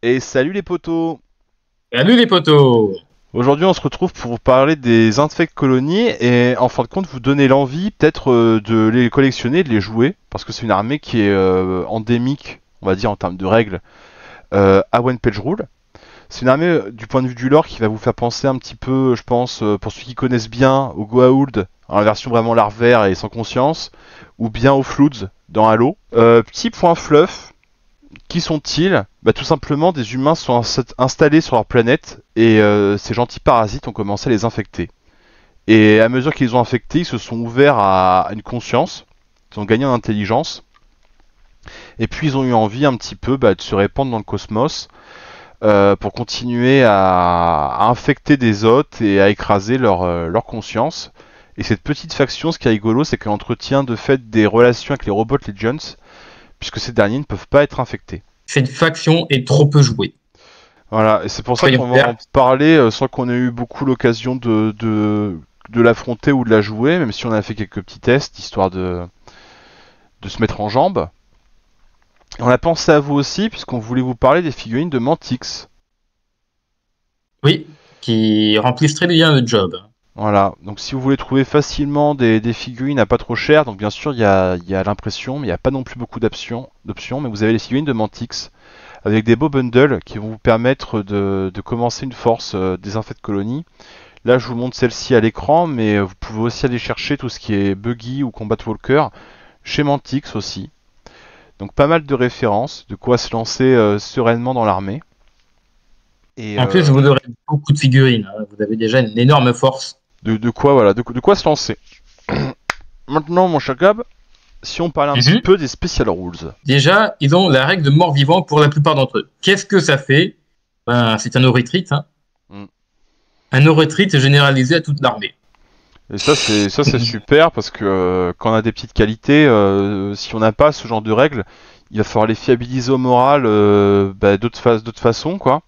Et salut les potos. Salut les potos! Aujourd'hui on se retrouve pour vous parler des Infect Colonies et en fin de compte vous donner l'envie peut-être de les collectionner, de les jouer, parce que c'est une armée qui est endémique, on va dire en termes de règles, à One Page Rule. C'est une armée du point de vue du lore qui va vous faire penser un petit peu, je pense, pour ceux qui connaissent bien, au Goa'uld, en version vraiment larvaire et sans conscience, ou bien aux Floods dans Halo. Petit point fluff, qui sont-ils? Bah tout simplement des humains sont installés sur leur planète et ces gentils parasites ont commencé à les infecter. Et à mesure qu'ils ont infecté, ils se sont ouverts à une conscience, ils ont gagné en intelligence, et puis ils ont eu envie un petit peu de se répandre dans le cosmos pour continuer à infecter des hôtes et à écraser leur conscience. Et cette petite faction, ce qui est rigolo, c'est qu'elle entretient de fait des relations avec les Robot Legions, puisque ces derniers ne peuvent pas être infectés. Cette faction est trop peu jouée. Voilà, et c'est pour ça Soyons qu'on va en clairs. parler sans qu'on ait eu beaucoup l'occasion de l'affronter ou de la jouer, même si on a fait quelques petits tests, histoire de se mettre en jambes. Et on a pensé à vous aussi, puisqu'on voulait vous parler des figurines de Mantix. Oui, qui remplissent très bien le job. Voilà, donc si vous voulez trouver facilement des figurines à pas trop cher, donc bien sûr il y a l'impression, mais il n'y a pas non plus beaucoup d'options, mais vous avez les figurines de Mantix, avec des beaux bundles qui vont vous permettre de commencer une force des infects de colonies. Là, je vous montre celle-ci à l'écran, mais vous pouvez aussi aller chercher tout ce qui est Buggy ou Combat Walker chez Mantix aussi. Donc pas mal de références, de quoi se lancer sereinement dans l'armée. Et En plus, vous aurez beaucoup de figurines, hein. Vous avez déjà une énorme force. de quoi voilà, de quoi se lancer. Maintenant, mon cher Gab, si on parlait un petit Mhm. peu des Special Rules. Déjà, ils ont la règle de mort-vivant pour la plupart d'entre eux. Qu'est-ce que ça fait? C'est un no-retreat, hein. Mm. Un no-retreat généralisé à toute l'armée. Et ça c'est super parce que quand on a des petites qualités, si on n'a pas ce genre de règles, il va falloir les fiabiliser au moral d'autres façons quoi.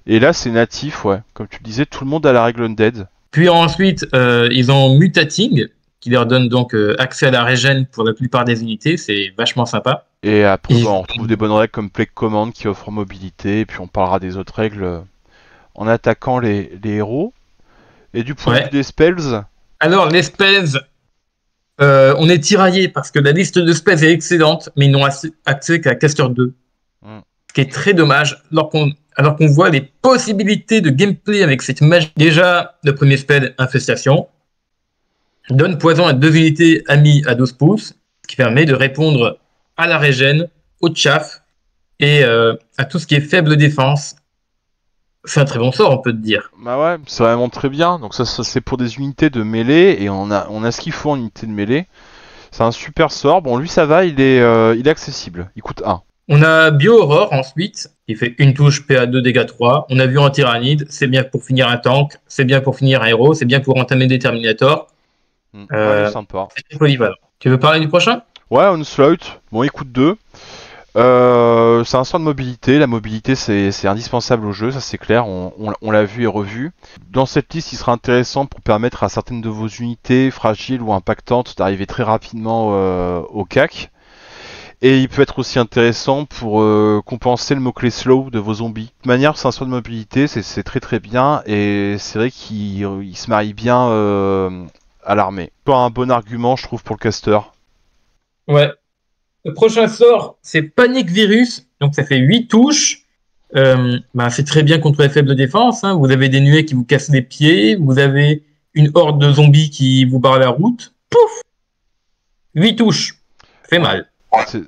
Et là, c'est natif, ouais. Comme tu le disais, tout le monde a la règle Undead. Puis ensuite, ils ont Mutating, qui leur donne donc accès à la régène pour la plupart des unités. C'est vachement sympa. Et après, Et on retrouve des bonnes règles comme Plague Command qui offre mobilité. Et puis on parlera des autres règles en attaquant les héros. Et du point de vue ouais. des spells, Alors, les spells, on est tiraillé parce que la liste de spells est excellente, mais ils n'ont accès qu'à Caster 2. hmm, Ce qui est très dommage, alors qu'on voit les possibilités de gameplay avec cette magie. Déjà, le premier spell, Infestation, donne poison à 2 unités amies à 12 pouces, ce qui permet de répondre à la régène, au chaff et à tout ce qui est faible défense. C'est un très bon sort, on peut te dire. bah ouais, c'est vraiment très bien. Donc ça c'est pour des unités de mêlée et on a ce qu'il faut en unité de mêlée. C'est un super sort. Bon, lui ça va, il est accessible. Il coûte 1. On a Bio-Aurore ensuite, qui fait une touche PA2 dégâts 3. On a vu un Tyrannide, c'est bien pour finir un tank, c'est bien pour finir un héros, c'est bien pour entamer des Terminators. Ouais, il est sympa. C'est polyvalent. Tu veux parler du prochain? Ouais, Onslaught, bon, il coûte 2. C'est un sort de mobilité. La mobilité, c'est indispensable au jeu, ça c'est clair. On l'a vu et revu. Dans cette liste, il sera intéressant pour permettre à certaines de vos unités fragiles ou impactantes d'arriver très rapidement au CAC. Et il peut être aussi intéressant pour compenser le mot-clé slow de vos zombies. De toute manière, c'est un sort de mobilité, c'est très très bien. Et c'est vrai qu'il se marie bien à l'armée. Pas un bon argument, je trouve, pour le caster. Ouais. Le prochain sort, c'est Panic Virus. Donc ça fait 8 touches. C'est très bien contre les faibles défenses, hein. Vous avez des nuées qui vous cassent les pieds. Vous avez une horde de zombies qui vous barre la route. Pouf! 8 touches. Ça fait Ouais. mal.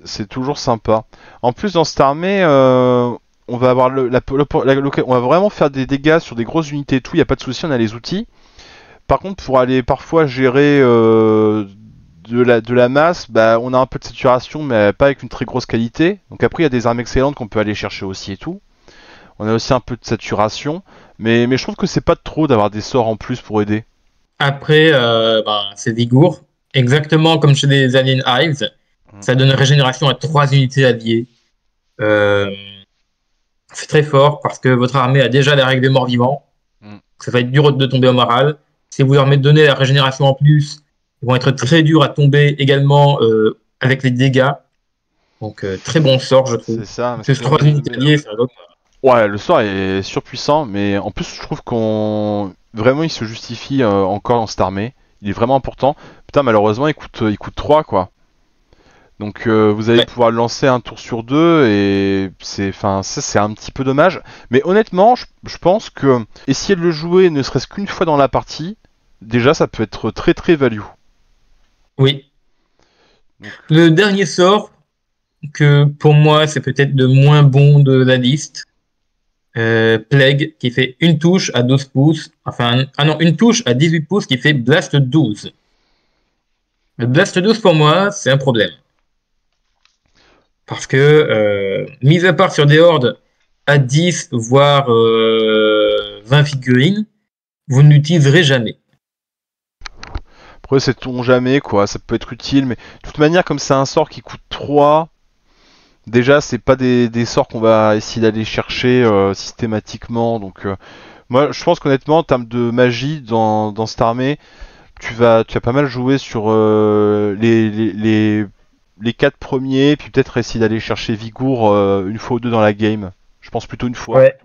C'est toujours sympa. En plus, dans cette armée, on va avoir on va vraiment faire des dégâts sur des grosses unités et tout. Il y a pas de souci, on a les outils. Par contre, pour aller parfois gérer de la masse, bah, on a un peu de saturation, mais pas avec une très grosse qualité. Donc après, il y a des armes excellentes qu'on peut aller chercher aussi et tout. On a aussi un peu de saturation, mais je trouve que c'est pas trop d'avoir des sorts en plus pour aider. Après, c'est Vigour. Exactement comme chez les Alien Hives. Mm. Ça donne régénération à 3 unités alliées. Euh, c'est très fort parce que votre armée a déjà les règles de mort-vivant. Mm. Ça va être dur de tomber au moral. Si vous leur donnez la régénération en plus, ils vont être très durs à tomber également avec les dégâts. Donc, très bon sort, je trouve. C'est ça, parce C'est que 3 unités alliées, ça va. Ouais, le sort est surpuissant, mais en plus je trouve qu'on vraiment il se justifie encore dans cette armée. Il est vraiment important. Putain, malheureusement il coûte 3 quoi. Donc vous allez Ouais. pouvoir le lancer un tour sur deux et enfin ça c'est un petit peu dommage. Mais honnêtement, je pense que essayer de le jouer ne serait-ce qu'une fois dans la partie, déjà ça peut être très très value. Oui. Donc, Le dernier sort, que pour moi c'est peut-être le moins bon de la liste, Plague, qui fait une touche à 12 pouces, enfin, ah non, une touche à 18 pouces qui fait Blast 12. Le Blast 12 pour moi, c'est un problème. Parce que, mis à part sur des hordes à 10, voire 20 figurines, vous ne l'utiliserez jamais. après c'est ton jamais quoi, ça peut être utile, mais de toute manière comme c'est un sort qui coûte 3. Déjà, c'est pas des sorts qu'on va essayer d'aller chercher systématiquement. Donc, moi, je pense qu'honnêtement, en termes de magie dans cette armée, tu vas pas mal jouer sur les 4 premiers, puis peut-être essayer d'aller chercher Vigour une fois ou deux dans la game. Je pense plutôt une fois. Ouais.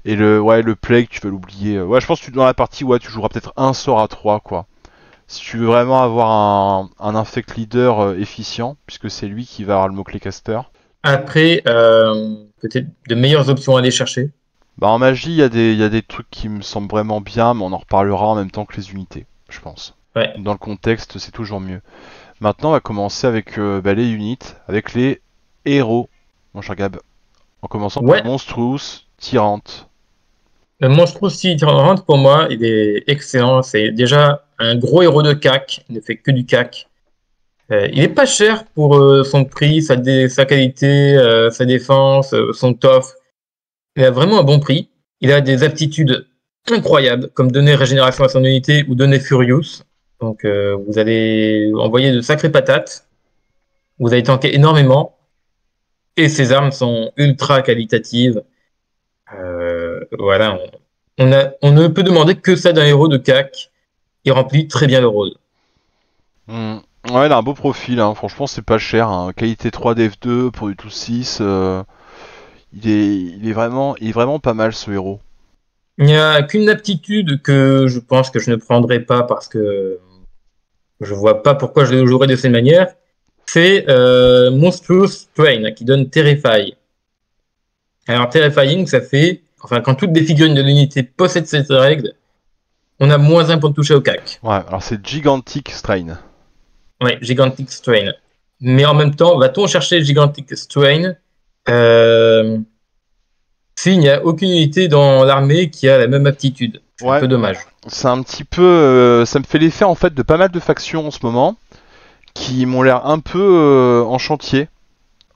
Et le Plague, tu vas l'oublier. Ouais, je pense que dans la partie, ouais, tu joueras peut-être un sort à 3 quoi. Si tu veux vraiment avoir un Infect Leader efficient, puisque c'est lui qui va avoir le mot-clé caster. Après, peut-être de meilleures options à aller chercher. Bah en magie, il y a des trucs qui me semblent vraiment bien, mais on en reparlera en même temps que les unités, je pense. Ouais. Dans le contexte, c'est toujours mieux. Maintenant, on va commencer avec les unités, avec les héros, mon cher Gab. En commençant par Ouais. Monstrous, Tyrant. Le monstre aussi Tyrant, pour moi, il est excellent. C'est déjà un gros héros de CAC. Il ne fait que du CAC. Il est pas cher pour son prix, sa qualité, sa défense, son tof. Il a vraiment un bon prix. Il a des aptitudes incroyables, comme donner régénération à son unité ou donner Furious. Donc vous allez envoyer de sacrées patates. Vous allez tanker énormément. Et ses armes sont ultra qualitatives. Voilà, on ne peut demander que ça d'un héros de CAC. Il remplit très bien le rôle. Ouais, il a un beau profil, hein. Franchement, c'est pas cher, hein. Qualité 3 d'F2 pour du tout 6. Il est vraiment pas mal ce héros. Il n'y a qu'une aptitude que je pense que je ne prendrai pas parce que je vois pas pourquoi je le jouerais de cette manière. C'est Monstrous Strain qui donne Terrify. Alors Terrifying, ça fait, enfin quand toutes les figurines de l'unité possèdent cette règle, on a moins un pour toucher au CAC. Ouais, alors c'est Gigantic Strain. Ouais, Gigantic Strain. Mais en même temps, va-t-on chercher Gigantic Strain s'il n'y a aucune unité dans l'armée qui a la même aptitude? C'est un Ouais, peu dommage. c'est un petit peu. Ça me fait l'effet en fait de pas mal de factions en ce moment qui m'ont l'air un peu en chantier,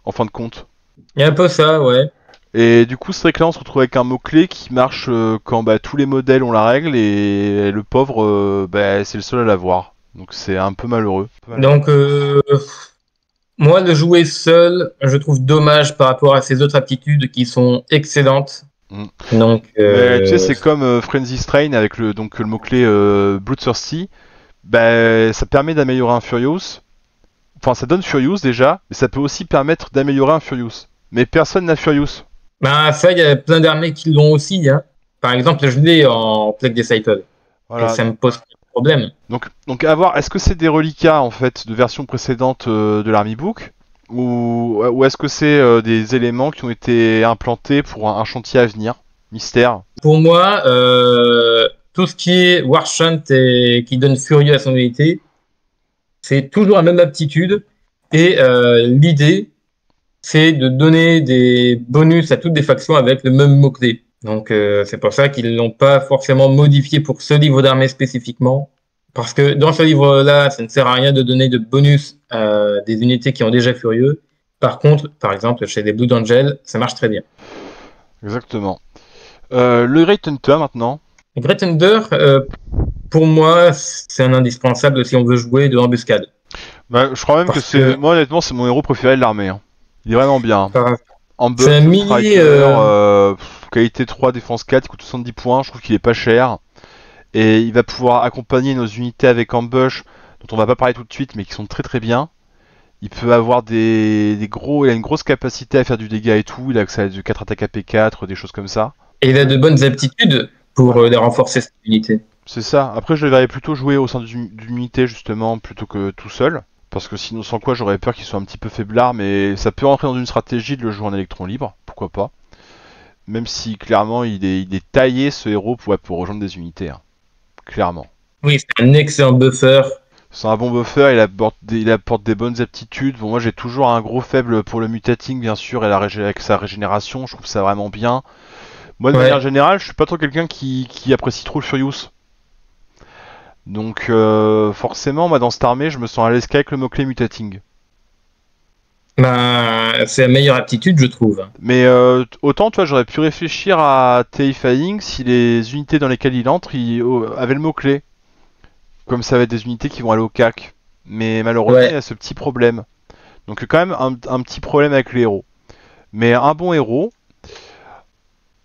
en fin de compte. Il y a un peu ça, ouais. Et du coup, c'est vrai que là, on se retrouve avec un mot-clé qui marche quand tous les modèles ont la règle et le pauvre, c'est le seul à l'avoir. Donc c'est un peu malheureux. Donc, moi, le jouer seul, je trouve dommage par rapport à ses autres aptitudes qui sont excellentes. Mm. Donc, Mais tu sais, c'est comme Frenzy Strain avec le mot-clé Bloodthirsty. Ça permet d'améliorer un Furious. Enfin, ça donne Furious déjà, mais ça peut aussi permettre d'améliorer un Furious. Mais personne n'a Furious. ben, ça, il y a plein d'armées qui l'ont aussi. Hein. Par exemple, je l'ai en Plague Disciple. Et Voilà. ça me pose pas de problème. Donc à voir, est-ce que c'est des reliquats en fait de versions précédentes de l'Army Book ou est-ce que c'est des éléments qui ont été implantés pour un chantier à venir? Mystère. Pour moi, tout ce qui est Warchant et qui donne Furieux à son unité, c'est toujours la même aptitude. Et l'idée, c'est de donner des bonus à toutes des factions avec le même mot-clé. Donc c'est pour ça qu'ils l'ont pas forcément modifié pour ce livre d'armée spécifiquement. Parce que dans ce livre-là, ça ne sert à rien de donner de bonus à des unités qui ont déjà Furieux. Par contre, par exemple, chez les Blood Angel, ça marche très bien. Exactement. Le Great Hunter maintenant. Great Thunder, pour moi, c'est un indispensable si on veut jouer de l'embuscade. Je crois même que Parce c'est. que Moi honnêtement c'est mon héros préféré de l'armée. Hein. Il est vraiment bien. par- Ambush, c'est un mini, Striker, qualité 3, défense 4, il coûte 70 points, je trouve qu'il est pas cher. Et il va pouvoir accompagner nos unités avec Ambush, dont on va pas parler tout de suite, mais qui sont très très bien. Il peut avoir des gros, il a une grosse capacité à faire du dégât et tout. Il a accès à du 4 attaques AP4, des choses comme ça. Et il a de bonnes aptitudes pour les renforcer cette unité. C'est ça. Après, je le verrais plutôt jouer au sein d'une unité justement plutôt que tout seul. Parce que sinon, sans quoi, j'aurais peur qu'il soit un petit peu faiblard. Mais ça peut rentrer dans une stratégie de le jouer en électron libre. Pourquoi pas. Même si clairement, il est taillé ce héros pour rejoindre des unités. Hein. Clairement. Oui, c'est un excellent buffer. C'est un bon buffer, il apporte des bonnes aptitudes. Bon, moi j'ai toujours un gros faible pour le mutating, bien sûr, et avec sa régénération, je trouve ça vraiment bien. Moi, de manière générale, je suis pas trop quelqu'un qui apprécie trop le Furious. Donc, forcément, moi dans cette armée, je me sens à l'aise qu'avec le mot-clé mutating. Ben, c'est la meilleure aptitude, je trouve. Mais autant, toi, j'aurais pu réfléchir à Terrifying si les unités dans lesquelles il entre avaient le mot-clé. Comme ça va être des unités qui vont aller au CAC. Mais malheureusement, il y a ce petit problème. Donc quand même un petit problème avec les héros. Mais un bon héros.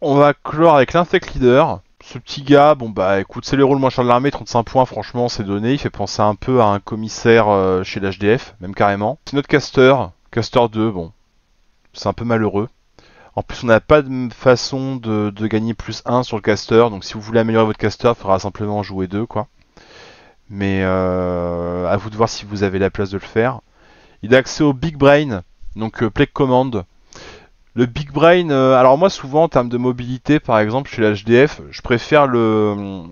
On va clore avec l'Infect Leader. Ce petit gars, bon bah écoute, c'est le héros le moins cher de l'armée, 35 points, franchement c'est donné. Il fait penser un peu à un commissaire chez l'HDF, même carrément. C'est notre caster, caster 2, bon. C'est un peu malheureux. En plus on n'a pas de façon de gagner plus 1 sur le caster. Donc si vous voulez améliorer votre caster, il faudra simplement jouer 2 quoi. Mais à vous de voir si vous avez la place de le faire. Il a accès au Big Brain, donc Plague Command. Le Big Brain, alors moi souvent en termes de mobilité, par exemple chez la HDF, je préfère le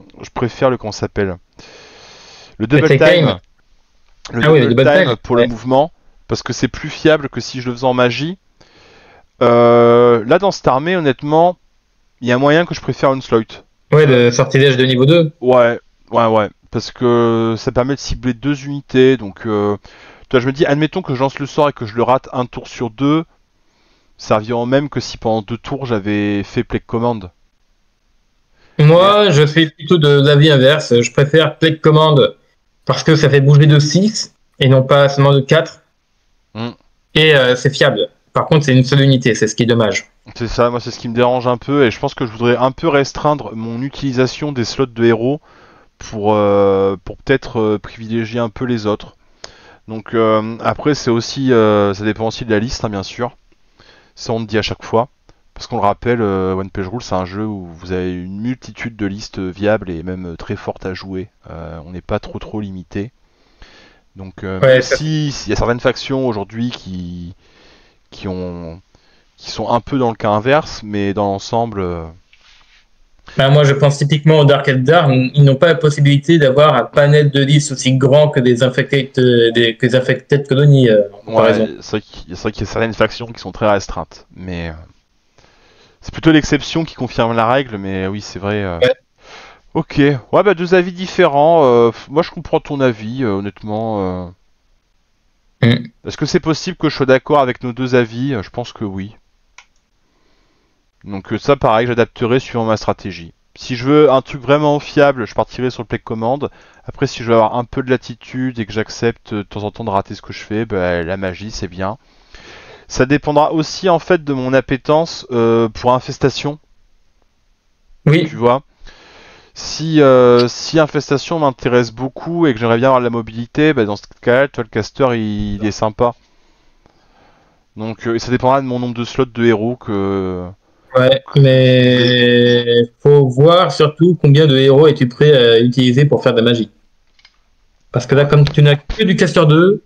comment ça s'appelle, le Double Time. Le Double Time pour le mouvement, parce que c'est plus fiable que si je le faisais en magie. Là dans cette armée, honnêtement, il y a moyen que je préfère Onslaught. Ouais, le sortilège de niveau 2. Ouais. Parce que ça permet de cibler 2 unités, donc toi je me dis, admettons que je lance le sort et que je le rate un tour sur 2, ça revient au même que si pendant 2 tours j'avais fait Plague Command. Moi, je fais plutôt de l'avis inverse, je préfère Plague Command parce que ça fait bouger de 6 et non pas seulement de 4. Et c'est fiable. Par contre, c'est une seule unité, c'est ce qui est dommage. C'est ça, moi c'est ce qui me dérange un peu, et je pense que je voudrais un peu restreindre mon utilisation des slots de héros pour peut-être privilégier un peu les autres. Donc après c'est aussi ça dépend aussi de la liste hein, bien sûr. Ça on le dit à chaque fois. Parce qu'on le rappelle, One Page Rule c'est un jeu où vous avez une multitude de listes viables et même très fortes à jouer. On n'est pas trop limité. Donc même si il y a certaines factions aujourd'hui qui sont un peu dans le cas inverse, mais dans l'ensemble. Ben moi, je pense typiquement au Dark Eldar. Ils n'ont pas la possibilité d'avoir un panel de listes aussi grand que des Infected Colonies. Ouais, c'est vrai qu'il y a certaines factions qui sont très restreintes, mais c'est plutôt l'exception qui confirme la règle. Mais oui, c'est vrai. Ouais. Ok, ouais, bah 2 avis différents. Moi, je comprends ton avis, honnêtement. Est-ce que c'est possible que je sois d'accord avec nos 2 avis? Je pense que oui. Donc ça pareil, j'adapterai suivant ma stratégie. Si je veux un truc vraiment fiable, je partirai sur le Plague Command. Après si je veux avoir un peu de latitude et que j'accepte de temps en temps de rater ce que je fais, bah, la magie c'est bien. Ça dépendra aussi en fait de mon appétence pour infestation. Oui. Tu vois. Si infestation m'intéresse beaucoup et que j'aimerais bien avoir de la mobilité, bah, dans ce cas-là, toi le caster il est sympa. Donc et ça dépendra de mon nombre de slots de héros que... Ouais, mais faut voir surtout combien de héros es-tu prêt à utiliser pour faire de la magie. Parce que là, comme tu n'as que du caster 2,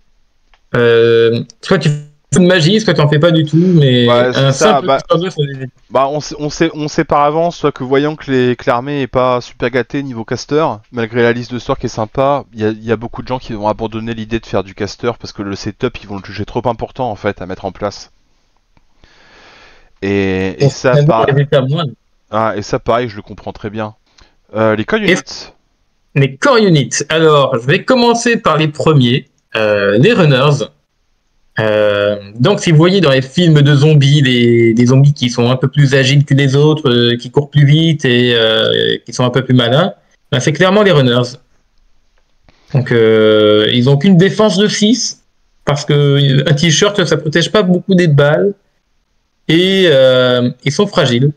soit tu fais de magie, soit tu n'en fais pas du tout, mais un simple caster 2, on sait par avance, soit que voyant que l'armée est pas super gâtée niveau caster, malgré la liste de sorts qui est sympa, il y a beaucoup de gens qui vont abandonner l'idée de faire du caster parce que le setup, ils vont le juger trop important en fait à mettre en place. Et ça, pareil, je le comprends très bien. Les core units. Les core units. Alors, je vais commencer par les premiers, les runners. Donc, si vous voyez dans les films de zombies, des zombies qui sont un peu plus agiles que les autres, qui courent plus vite et qui sont un peu plus malins, ben, c'est clairement les runners. Donc, ils n'ont qu'une défense de 6, parce qu'un t-shirt, ça ne protège pas beaucoup des balles. Et ils sont fragiles.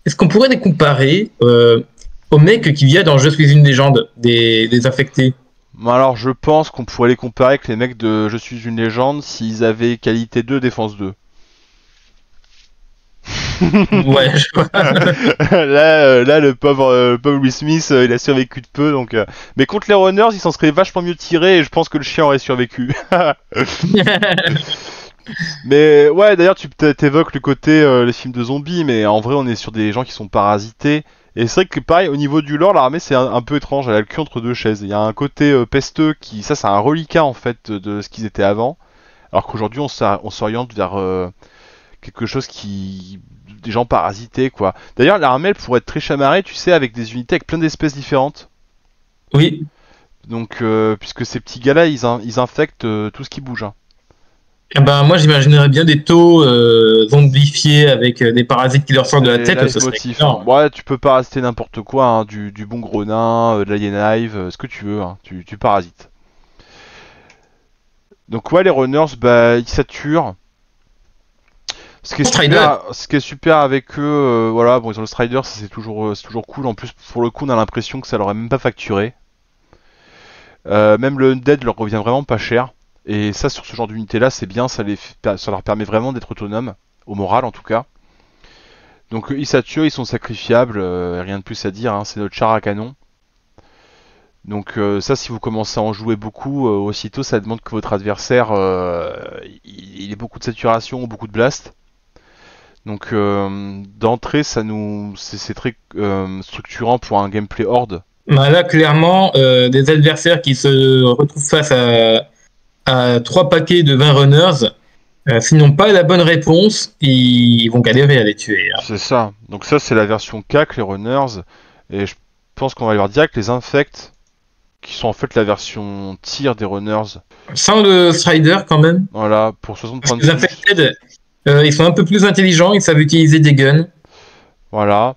Est-ce qu'on pourrait les comparer aux mecs qui viennent dans Je suis une légende des infectés? Alors je pense qu'on pourrait les comparer avec les mecs de Je suis une légende s'ils avaient qualité 2, défense 2. Ouais, je vois. Là, le pauvre Will Smith, il a survécu de peu, donc. Mais contre les runners, il s'en serait vachement mieux tiré et je pense que le chien aurait survécu. Mais ouais, d'ailleurs, tu t'évoques le côté les films de zombies, mais en vrai, on est sur des gens qui sont parasités. Et c'est vrai que pareil, au niveau du lore, l'armée c'est un peu étrange. Elle a le cul entre deux chaises. Il y a un côté pesteux qui, ça, c'est un reliquat en fait de ce qu'ils étaient avant. Alors qu'aujourd'hui, on s'oriente vers quelque chose qui des gens parasités quoi. D'ailleurs, l'armée elle pourrait être très chamarrée, tu sais, avec des unités avec plein d'espèces différentes. Oui. Donc, puisque ces petits gars-là, ils infectent tout ce qui bouge, hein. Eh ben, moi, j'imaginerais bien des taux zombifiés avec des parasites qui leur sortent de la Et tête. Ça live serait motif. énorme. Ouais, tu peux parasiter n'importe quoi, hein, du bon gros nain, de l'alien hive, ce que tu veux, hein, tu parasites. Donc ouais, les runners, bah, ils saturent. Strider. Ce qui est super avec eux, voilà, bon, ils ont le Strider, ça, c'est toujours cool. En plus, pour le coup, on a l'impression que ça leur est même pas facturé. Même le Undead leur revient vraiment pas cher. Et ça, sur ce genre d'unité-là, c'est bien, ça leur permet vraiment d'être autonomes, au moral en tout cas. Donc ils saturent, ils sont sacrifiables, rien de plus à dire, hein, c'est notre char à canon. Donc ça, si vous commencez à en jouer beaucoup, aussitôt ça demande que votre adversaire il ait beaucoup de saturation ou beaucoup de blast. Donc d'entrée, c'est très structurant pour un gameplay horde. Ben là, clairement, des adversaires qui se retrouvent face à 3 paquets de 20 runners, s'ils n'ont pas la bonne réponse, ils vont galérer à les tuer, hein. C'est ça. Donc ça, c'est la version CAC, les runners. Et je pense qu'on va aller voir direct les infects, qui sont en fait la version tir des runners. Sans le Strider, quand même. Voilà, pour 60 Parce points de que les plus. Infected, ils sont un peu plus intelligents, ils savent utiliser des guns. Voilà.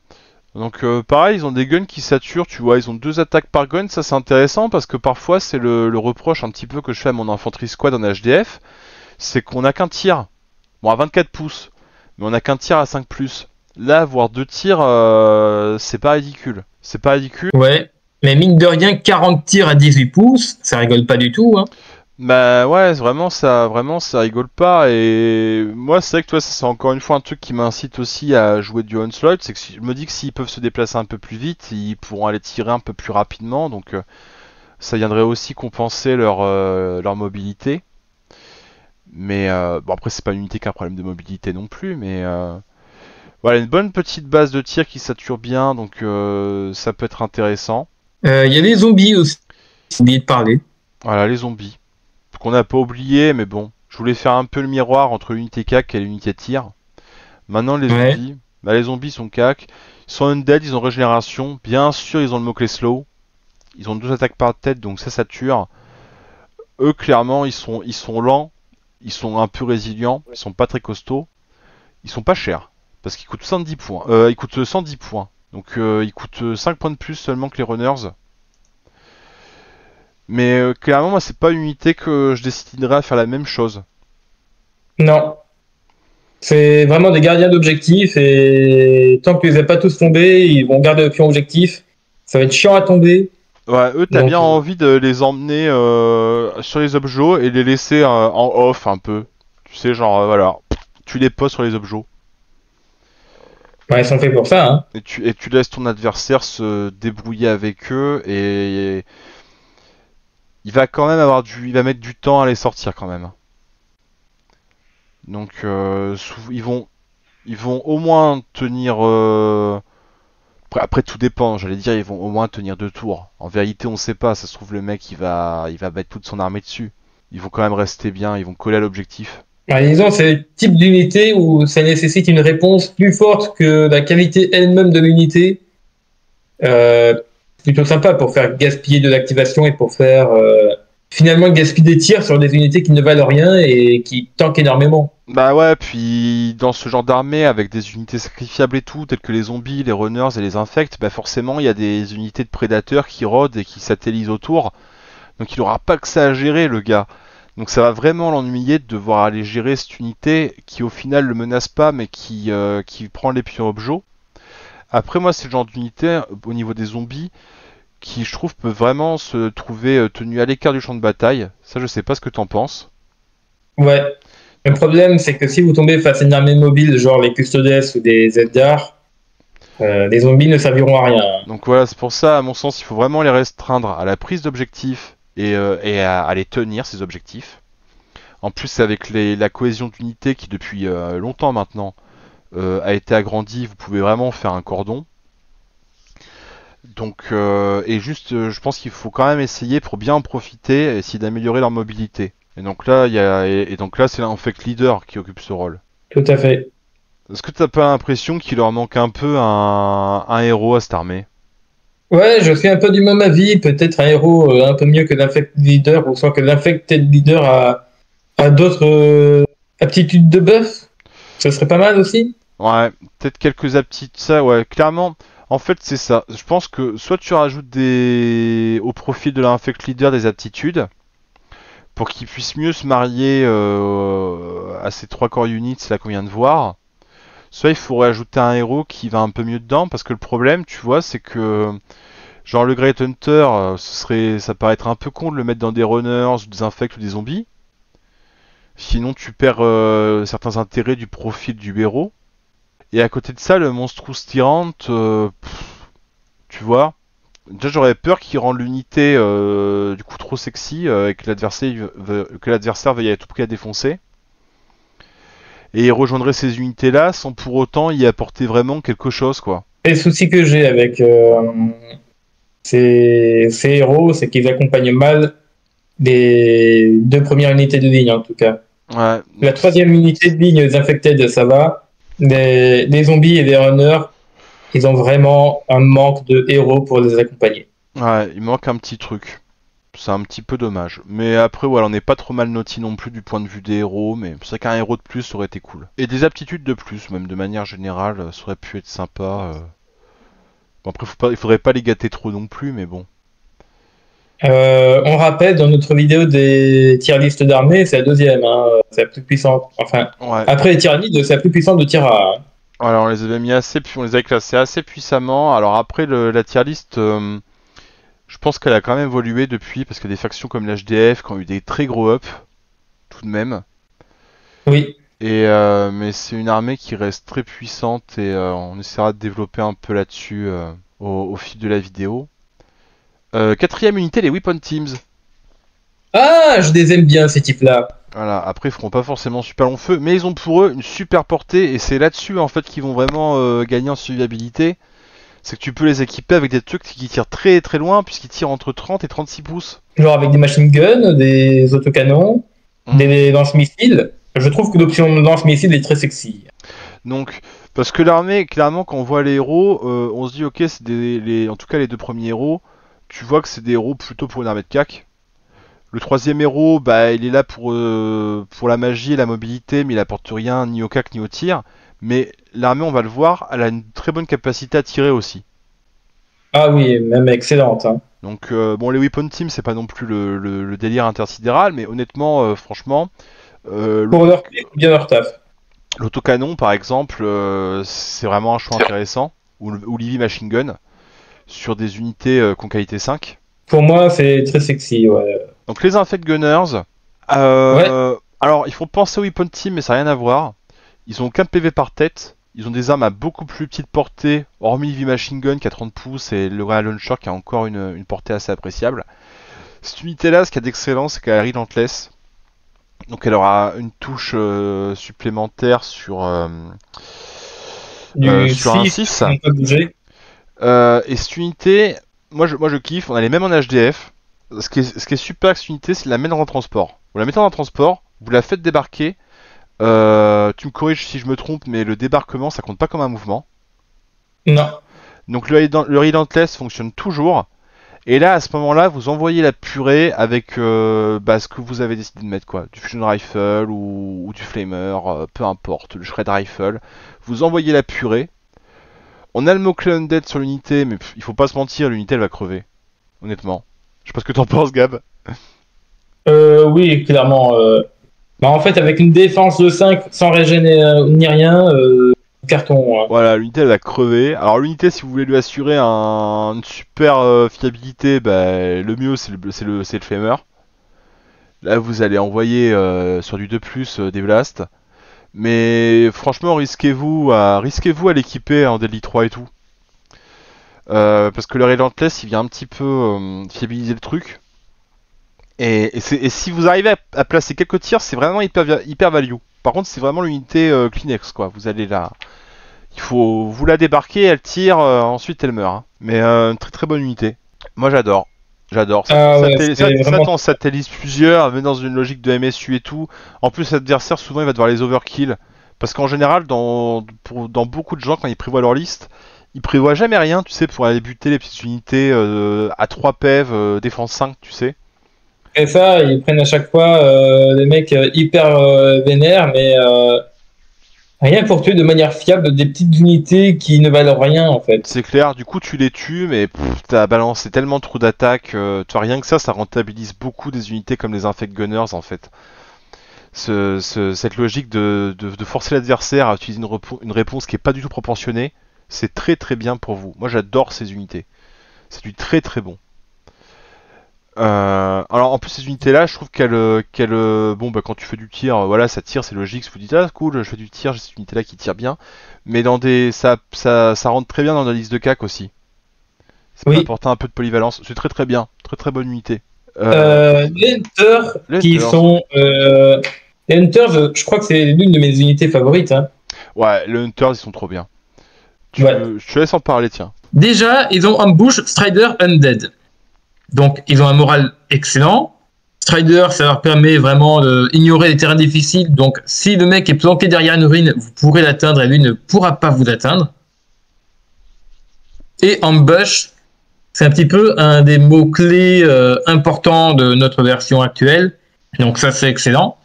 Donc pareil, ils ont des guns qui saturent, tu vois, ils ont 2 attaques par gun, ça c'est intéressant parce que parfois c'est le reproche un petit peu que je fais à mon infanterie squad en HDF, c'est qu'on a qu'un tir, bon à 24 pouces, mais on a qu'un tir à 5+. Là, avoir 2 tirs, c'est pas ridicule. C'est pas ridicule. Ouais. Mais mine de rien, 40 tirs à 18 pouces, ça rigole pas du tout, hein. Bah ouais, vraiment ça rigole pas. Et moi, c'est vrai que toi, ça c'est encore une fois un truc qui m'incite aussi à jouer du Onslaught, c'est que je me dis que s'ils peuvent se déplacer un peu plus vite, ils pourront aller tirer un peu plus rapidement, donc ça viendrait aussi compenser leur mobilité. Mais bon après c'est pas une unité qui a un problème de mobilité non plus, mais voilà une bonne petite base de tir qui sature bien, donc ça peut être intéressant. Il y a des zombies aussi, j'ai oublié de parler. Voilà les zombies. Qu'on n'a pas oublié, mais bon. Je voulais faire un peu le miroir entre l'unité CAC et l'unité tir. Maintenant, les Ouais. zombies. Bah, les zombies sont CAC. Ils sont undead, ils ont régénération. Bien sûr, ils ont le mot-clé slow. Ils ont 2 attaques par tête, donc ça tue. Eux, clairement, ils sont lents. Ils sont un peu résilients. Ils sont pas très costauds. Ils sont pas chers. Parce qu'ils coûtent 110 points. Ils coûtent 110 points. Donc, ils coûtent 5 points de plus seulement que les runners. Mais clairement, moi, c'est pas une unité que je destinerais à faire la même chose. Non. C'est vraiment des gardiens d'objectifs et tant que tu les as pas tous tombés, ils vont garder le pion objectif. Ça va être chiant à tomber. Ouais, eux, t'as Donc, bien envie de les emmener sur les objets et les laisser en off un peu. Tu sais, genre, voilà, tu les poses sur les objets. ouais, ils sont faits pour ça, hein. Et tu laisses ton adversaire se débrouiller avec eux et il va quand même il va mettre du temps à les sortir quand même. Donc, ils vont au moins tenir. Après, tout dépend. J'allais dire, ils vont au moins tenir 2 tours. En vérité, on sait pas. Ça se trouve, le mec, il va mettre toute son armée dessus. Ils vont quand même rester bien. Ils vont coller à l'objectif. Ouais, disons, c'est le type d'unité où ça nécessite une réponse plus forte que la qualité elle-même de l'unité. C'est plutôt sympa pour faire gaspiller de l'activation et pour faire finalement gaspiller des tirs sur des unités qui ne valent rien et qui tankent énormément. Bah ouais, puis dans ce genre d'armée, avec des unités sacrifiables et tout, telles que les zombies, les runners et les infects, bah forcément, il y a des unités de prédateurs qui rôdent et qui satellisent autour. Donc il aura pas que ça à gérer, le gars. Donc ça va vraiment l'ennuyer de devoir aller gérer cette unité qui au final le menace pas mais qui prend les pions objets. Après moi c'est le genre d'unité au niveau des zombies qui je trouve peut vraiment se trouver tenu à l'écart du champ de bataille. Ça, je sais pas ce que t'en penses. Ouais. Le problème, c'est que si vous tombez face à une armée mobile, genre les Custodes ou des Eldar, les zombies ne serviront à rien. Donc voilà, c'est pour ça, à mon sens, il faut vraiment les restreindre à la prise d'objectifs et à les tenir, ces objectifs. En plus, avec la cohésion d'unité qui, depuis longtemps maintenant, a été agrandie, vous pouvez vraiment faire un cordon. Donc, et juste, je pense qu'il faut quand même essayer pour bien en profiter, essayer d'améliorer leur mobilité. Et donc là, c'est l'Infect Leader qui occupe ce rôle. Tout à fait. Est-ce que t'as pas l'impression qu'il leur manque un peu un héros à cette armée? Ouais, je suis un peu du même avis. Peut-être un héros un peu mieux que l'Infect Leader, ou soit que l'Infected Leader a d'autres aptitudes de buff. Ce serait pas mal aussi. Ouais, peut-être quelques aptitudes, ça, ouais, clairement. En fait, c'est ça. Je pense que soit tu rajoutes au profil de l'Infect Leader des aptitudes, pour qu'il puisse mieux se marier à ces 3 core units là qu'on vient de voir. Soit il faudrait ajouter un héros qui va un peu mieux dedans, parce que le problème, tu vois, c'est que genre le Great Hunter, ça paraît être un peu con de le mettre dans des runners, ou des infects ou des zombies. Sinon tu perds certains intérêts du profil du héros. Et à côté de ça, le Monstrous Tyrant, tu vois, déjà j'aurais peur qu'il rende l'unité du coup trop sexy et que l'adversaire veuille à tout prix la défoncer. Et il rejoindrait ces unités-là sans pour autant y apporter vraiment quelque chose, quoi. Et le souci que j'ai avec ces héros, c'est qu'ils accompagnent mal les 2 premières unités de ligne, en tout cas. Ouais. La 3e unité de ligne, les Infected, ça va. Les zombies et les runners, ils ont vraiment un manque de héros pour les accompagner. Ouais, il manque un petit truc. C'est un petit peu dommage. Mais après, voilà, on n'est pas trop mal noti non plus du point de vue des héros, mais c'est vrai qu'un héros de plus aurait été cool. Et des aptitudes de plus, même de manière générale, ça aurait pu être sympa. Bon, après, il faudrait pas les gâter trop non plus, mais bon. On rappelle dans notre vidéo des tier listes d'armées, c'est la 2e, hein, c'est la plus puissante. Enfin, Ouais. après les tyranides, c'est la plus puissante de Tira. Hein. Alors, on les avait mis assez, puis on les a classés assez puissamment. Alors après, la tier list, je pense qu'elle a quand même évolué depuis, parce que des factions comme l'HDF qui ont eu des très gros ups, tout de même. Oui. Et mais c'est une armée qui reste très puissante et on essaiera de développer un peu là-dessus au fil de la vidéo. 4ème unité, les Weapon Teams. Ah, je les aime bien ces types-là. Voilà, après ils feront pas forcément super long feu, mais ils ont pour eux une super portée et c'est là-dessus en fait qu'ils vont vraiment gagner en survivabilité. C'est que tu peux les équiper avec des trucs qui tirent très très loin puisqu'ils tirent entre 30 et 36 pouces. Genre avec des machine guns, des autocanons, des lance-missiles. Je trouve que l'option lance-missile est très sexy. Donc, parce que l'armée, clairement, quand on voit les héros, on se dit ok, c'est en tout cas les 2 premiers héros, tu vois que c'est des héros plutôt pour une armée de cac. Le 3ème héros, bah, il est là pour la magie et la mobilité, mais il apporte rien ni au cac ni au tir. Mais l'armée, on va le voir, elle a une très bonne capacité à tirer aussi. Ah oui, même excellente. Hein. Donc, bon, les Weapon Team, c'est pas non plus le délire intersidéral, mais honnêtement, franchement, Pour leur prix, bien leur taf. l'autocanon, par exemple, c'est vraiment un choix intéressant. Ou l'Heavy Machine Gun, sur des unités qu'on qualité 5. Pour moi, c'est très sexy. Ouais. Donc les Infect Gunners, Ouais. alors ils font penser aux Weapon Team, mais ça n'a rien à voir. Ils ont aucun PV par tête. Ils ont des armes à beaucoup plus petite portée, hormis Heavy Machine Gun qui a 30 pouces et le Grenade Launcher qui a encore une portée assez appréciable. Cette unité-là, ce qu'il y a d'excellent, c'est qu'elle est relentless. Donc elle aura une touche supplémentaire sur un 6. Et cette unité, moi je kiffe, on a les mêmes en HDF. Ce qui est super avec cette unité, c'est de la mettre dans un transport. Vous la mettez dans un transport, vous la faites débarquer. Tu me corriges si je me trompe, mais le débarquement ça compte pas comme un mouvement. Non. Donc le Relentless fonctionne toujours. Et là, à ce moment-là, vous envoyez la purée avec ce que vous avez décidé de mettre, quoi. Du Fusion Rifle ou du Flamer, peu importe, le Shred Rifle. Vous envoyez la purée. On a le mot-clé Undead sur l'unité, mais il faut pas se mentir, l'unité elle va crever. Honnêtement. Je sais pas ce que t'en penses, Gab. Oui, clairement. Bah, en fait, avec une défense de 5 sans régénérer ni rien, carton. Voilà, l'unité elle va crever. Alors l'unité, si vous voulez lui assurer une super fiabilité, bah, le mieux c'est le Femur. Là vous allez envoyer sur du 2+, des blasts. Mais franchement risquez-vous à l'équiper en Deadly 3 et tout. Parce que le Relentless il vient un petit peu fiabiliser le truc. Et si vous arrivez à placer quelques tirs, c'est vraiment hyper value. Par contre, c'est vraiment l'unité Kleenex, quoi. Vous allez là. Il faut vous la débarquer, elle tire, ensuite elle meurt. Hein. Mais une très très bonne unité. Moi j'adore. J'adore. Ça satellise plusieurs, mais dans une logique de MSU et tout. En plus, l'adversaire, souvent, il va devoir les overkill. Parce qu'en général, dans beaucoup de gens, quand ils prévoient leur liste, ils prévoient jamais rien, tu sais, pour aller buter les petites unités à 3 PEV, défense 5, tu sais. Et ça, ils prennent à chaque fois des mecs hyper vénères, mais rien pour tuer de manière fiable des petites unités qui ne valent rien, en fait. C'est clair, du coup tu les tues, mais t'as balancé tellement trop d'attaques, rien que ça rentabilise beaucoup des unités comme les Infect Gunners en fait. Cette logique de forcer l'adversaire à utiliser une réponse qui est pas du tout proportionnée, c'est très très bien pour vous. Moi j'adore ces unités. C'est du très très bon. Alors en plus ces unités là, je trouve bon bah quand tu fais du tir, voilà ça tire, c'est logique. Vous dites ah cool, je fais du tir, j'ai cette unité là qui tire bien. Mais ça rentre très bien dans la liste de CAC aussi. Ça peut apporter un peu de polyvalence. C'est très très bien, très très bonne unité. Les Hunters qui sont les Hunters, je crois que c'est l'une de mes unités favorites. Hein. Ouais, les Hunters ils sont trop bien. Je te laisse en parler, tiens. Déjà, ils ont Ambush, Strider, Undead. Donc, ils ont un moral excellent. Strider, ça leur permet vraiment d'ignorer les terrains difficiles. Donc, si le mec est planqué derrière une ruine, vous pourrez l'atteindre et lui ne pourra pas vous atteindre. Et Ambush, c'est un petit peu un des mots-clés importants de notre version actuelle. Donc, ça, c'est excellent.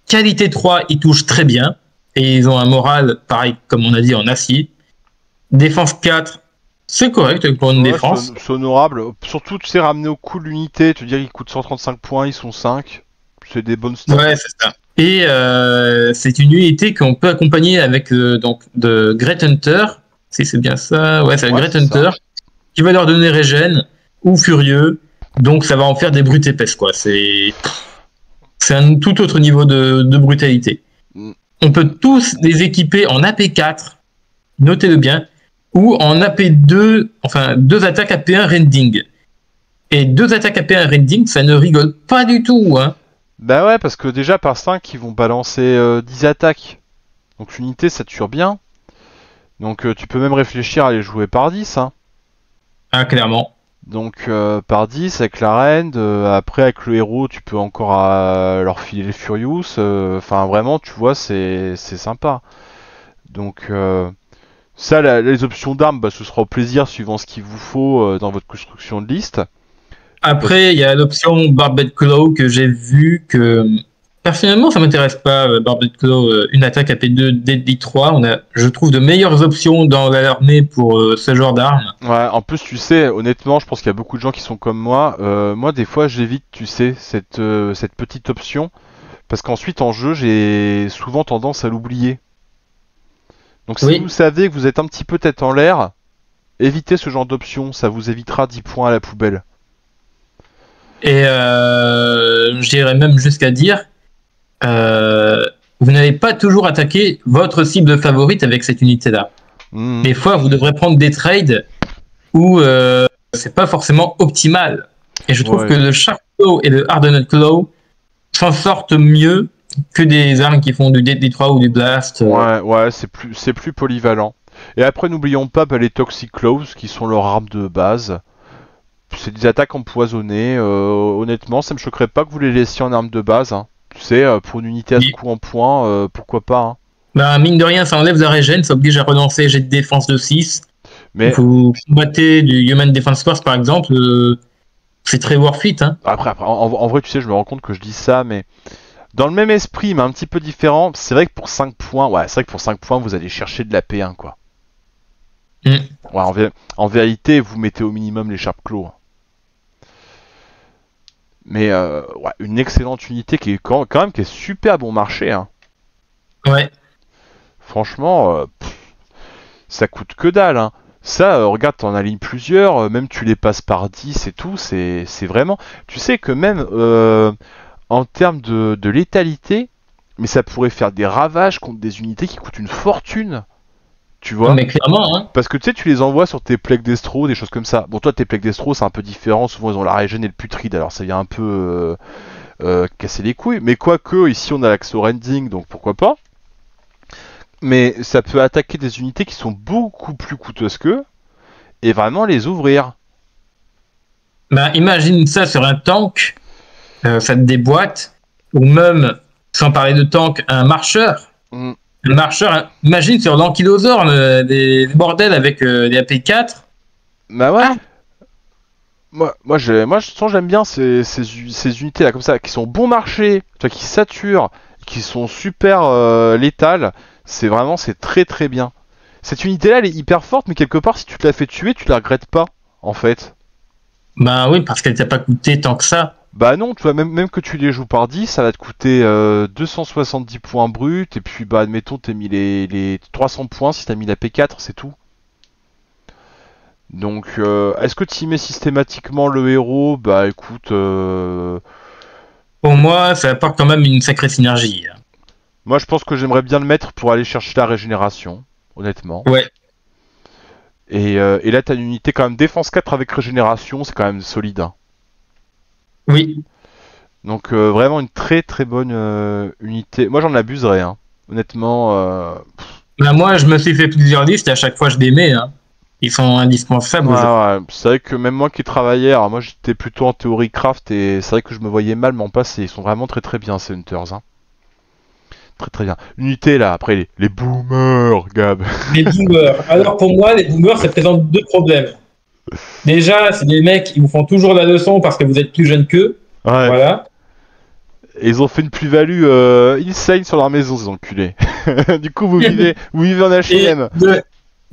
Qualité 3, ils touchent très bien. Et ils ont un moral, pareil, comme on a dit, en acier. Défense 4, c'est correct pour une défense. C'est honorable. Surtout, tu sais, ramener au coût de l'unité, tu dis qu'ils coûtent 135 points, ils sont 5. C'est des bonnes stats. Ouais, c'est ça. Et c'est une unité qu'on peut accompagner avec de Great Hunter. Si c'est bien ça. Ouais, c'est Great Hunter. Ça. Qui va leur donner régène ou furieux. Donc ça va en faire des brutes épaisses, quoi. C'est un tout autre niveau de brutalité. On peut tous les équiper en AP4. Notez-le bien. Ou en AP2, enfin 2 attaques AP1 rending. Et 2 attaques AP1 rending, ça ne rigole pas du tout, hein. Bah ouais, parce que déjà par 5, ils vont balancer 10 attaques. Donc l'unité, ça tue bien. Donc tu peux même réfléchir à les jouer par 10, hein. Ah, clairement. Donc par 10 avec la Rend, après avec le héros, tu peux encore leur filer les Furious. Enfin vraiment, tu vois, c'est sympa. Donc... ça, les options d'armes, bah, ce sera au plaisir suivant ce qu'il vous faut dans votre construction de liste. Après, il y a l'option Barbed Claw que j'ai vu que... Personnellement, ça m'intéresse pas, Barbed Claw, une attaque AP2 Deadly 3. On a, je trouve, de meilleures options dans l'armée pour ce genre d'armes. Ouais, en plus, tu sais, honnêtement, je pense qu'il y a beaucoup de gens qui sont comme moi. Moi, des fois, j'évite, tu sais, cette petite option. Parce qu'ensuite, en jeu, j'ai souvent tendance à l'oublier. Donc si vous savez que vous êtes un petit peu tête en l'air, évitez ce genre d'option, ça vous évitera 10 points à la poubelle. Et j'irais même jusqu'à dire, vous n'allez pas toujours attaquer votre cible favorite avec cette unité-là. Des fois, vous devrez prendre des trades où c'est pas forcément optimal. Et je trouve que le Sharp Claw et le Hardened Claw s'en sortent mieux que des armes qui font du Deadly 3 ou du Blast. Ouais, c'est plus polyvalent. Et après, n'oublions pas les Toxic Claws, qui sont leurs armes de base. C'est des attaques empoisonnées. Honnêtement, ça me choquerait pas que vous les laissiez en arme de base. Hein. Tu sais, pour une unité à ce coup en point, pourquoi pas. Hein. Bah, mine de rien, ça enlève la régène, ça oblige à relancer jet de défense de 6. Mais vous combattez du Human Defense Force, par exemple, c'est très worth it. Hein. Après en vrai, tu sais, je me rends compte que je dis ça, mais... Dans le même esprit, mais un petit peu différent, c'est vrai que pour 5 points, vous allez chercher de la P1, quoi. Ouais, en vérité, vous mettez au minimum les Sharp Claws. Mais ouais, une excellente unité qui est quand même qui est super bon marché. Hein. Ouais. Franchement, ça coûte que dalle, hein. Ça, regarde, t'en alignes plusieurs, même tu les passes par 10 et tout, c'est vraiment... Tu sais que même en termes de létalité, mais ça pourrait faire des ravages contre des unités qui coûtent une fortune, tu vois. Mais clairement, hein. Parce que tu sais, tu les envoies sur tes plaques d'estro, des choses comme ça. Bon, toi, tes plaques d'estro, c'est un peu différent, souvent ils ont la régène et le putride, alors ça vient un peu casser les couilles, mais quoique, ici on a l'axo rending, donc pourquoi pas. Mais ça peut attaquer des unités qui sont beaucoup plus coûteuses qu'eux, et vraiment les ouvrir. Ben, imagine ça sur un tank, ça te déboîte, ou même, sans parler de tank, un marcheur. Mm. Un marcheur, hein. Imagine sur l'ankylosauren, des bordels avec des AP4. Bah ouais. Ah. Moi, j'aime bien ces unités là comme ça, qui sont bon marché, tu vois, qui saturent, qui sont super létales. C'est très très bien. Cette unité là, elle est hyper forte, mais quelque part, si tu te la fais tuer, tu la regrettes pas, en fait. Ben oui, parce qu'elle t'a pas coûté tant que ça. Bah non, tu vois, même que tu les joues par 10, ça va te coûter 270 points bruts, et puis bah admettons, t'as mis les 300 points si t'as mis la P4, c'est tout. Donc, est-ce que tu y mets systématiquement le héros? Bah écoute, Pour moi, ça apporte quand même une sacrée synergie. moi je pense que j'aimerais bien le mettre pour aller chercher la régénération, honnêtement. Ouais, Et là, t'as une unité quand même défense 4 avec régénération, c'est quand même solide, hein. oui. Donc vraiment une très très bonne unité. Moi j'en abuserais, hein. Honnêtement, Ben, moi, je me suis fait plusieurs listes et à chaque fois, je les mets, hein. Ils sont indispensables. ouais, ouais. C'est vrai que même moi qui travaillais, alors moi j'étais plutôt en théorie craft et c'est vrai que je me voyais mal m'en passer. Ils sont vraiment très très bien ces Hunters, hein. Très très bien. Unité là, après les boomers, Gab. Les boomers. Alors pour moi, les boomers, ça présente deux problèmes. Déjà, c'est des mecs qui vous font toujours la leçon parce que vous êtes plus jeune qu'eux. Ouais. Voilà. Et ils ont fait une plus-value insane sur leur maison, ces enculés. Du coup, vous vivez en Et H&M.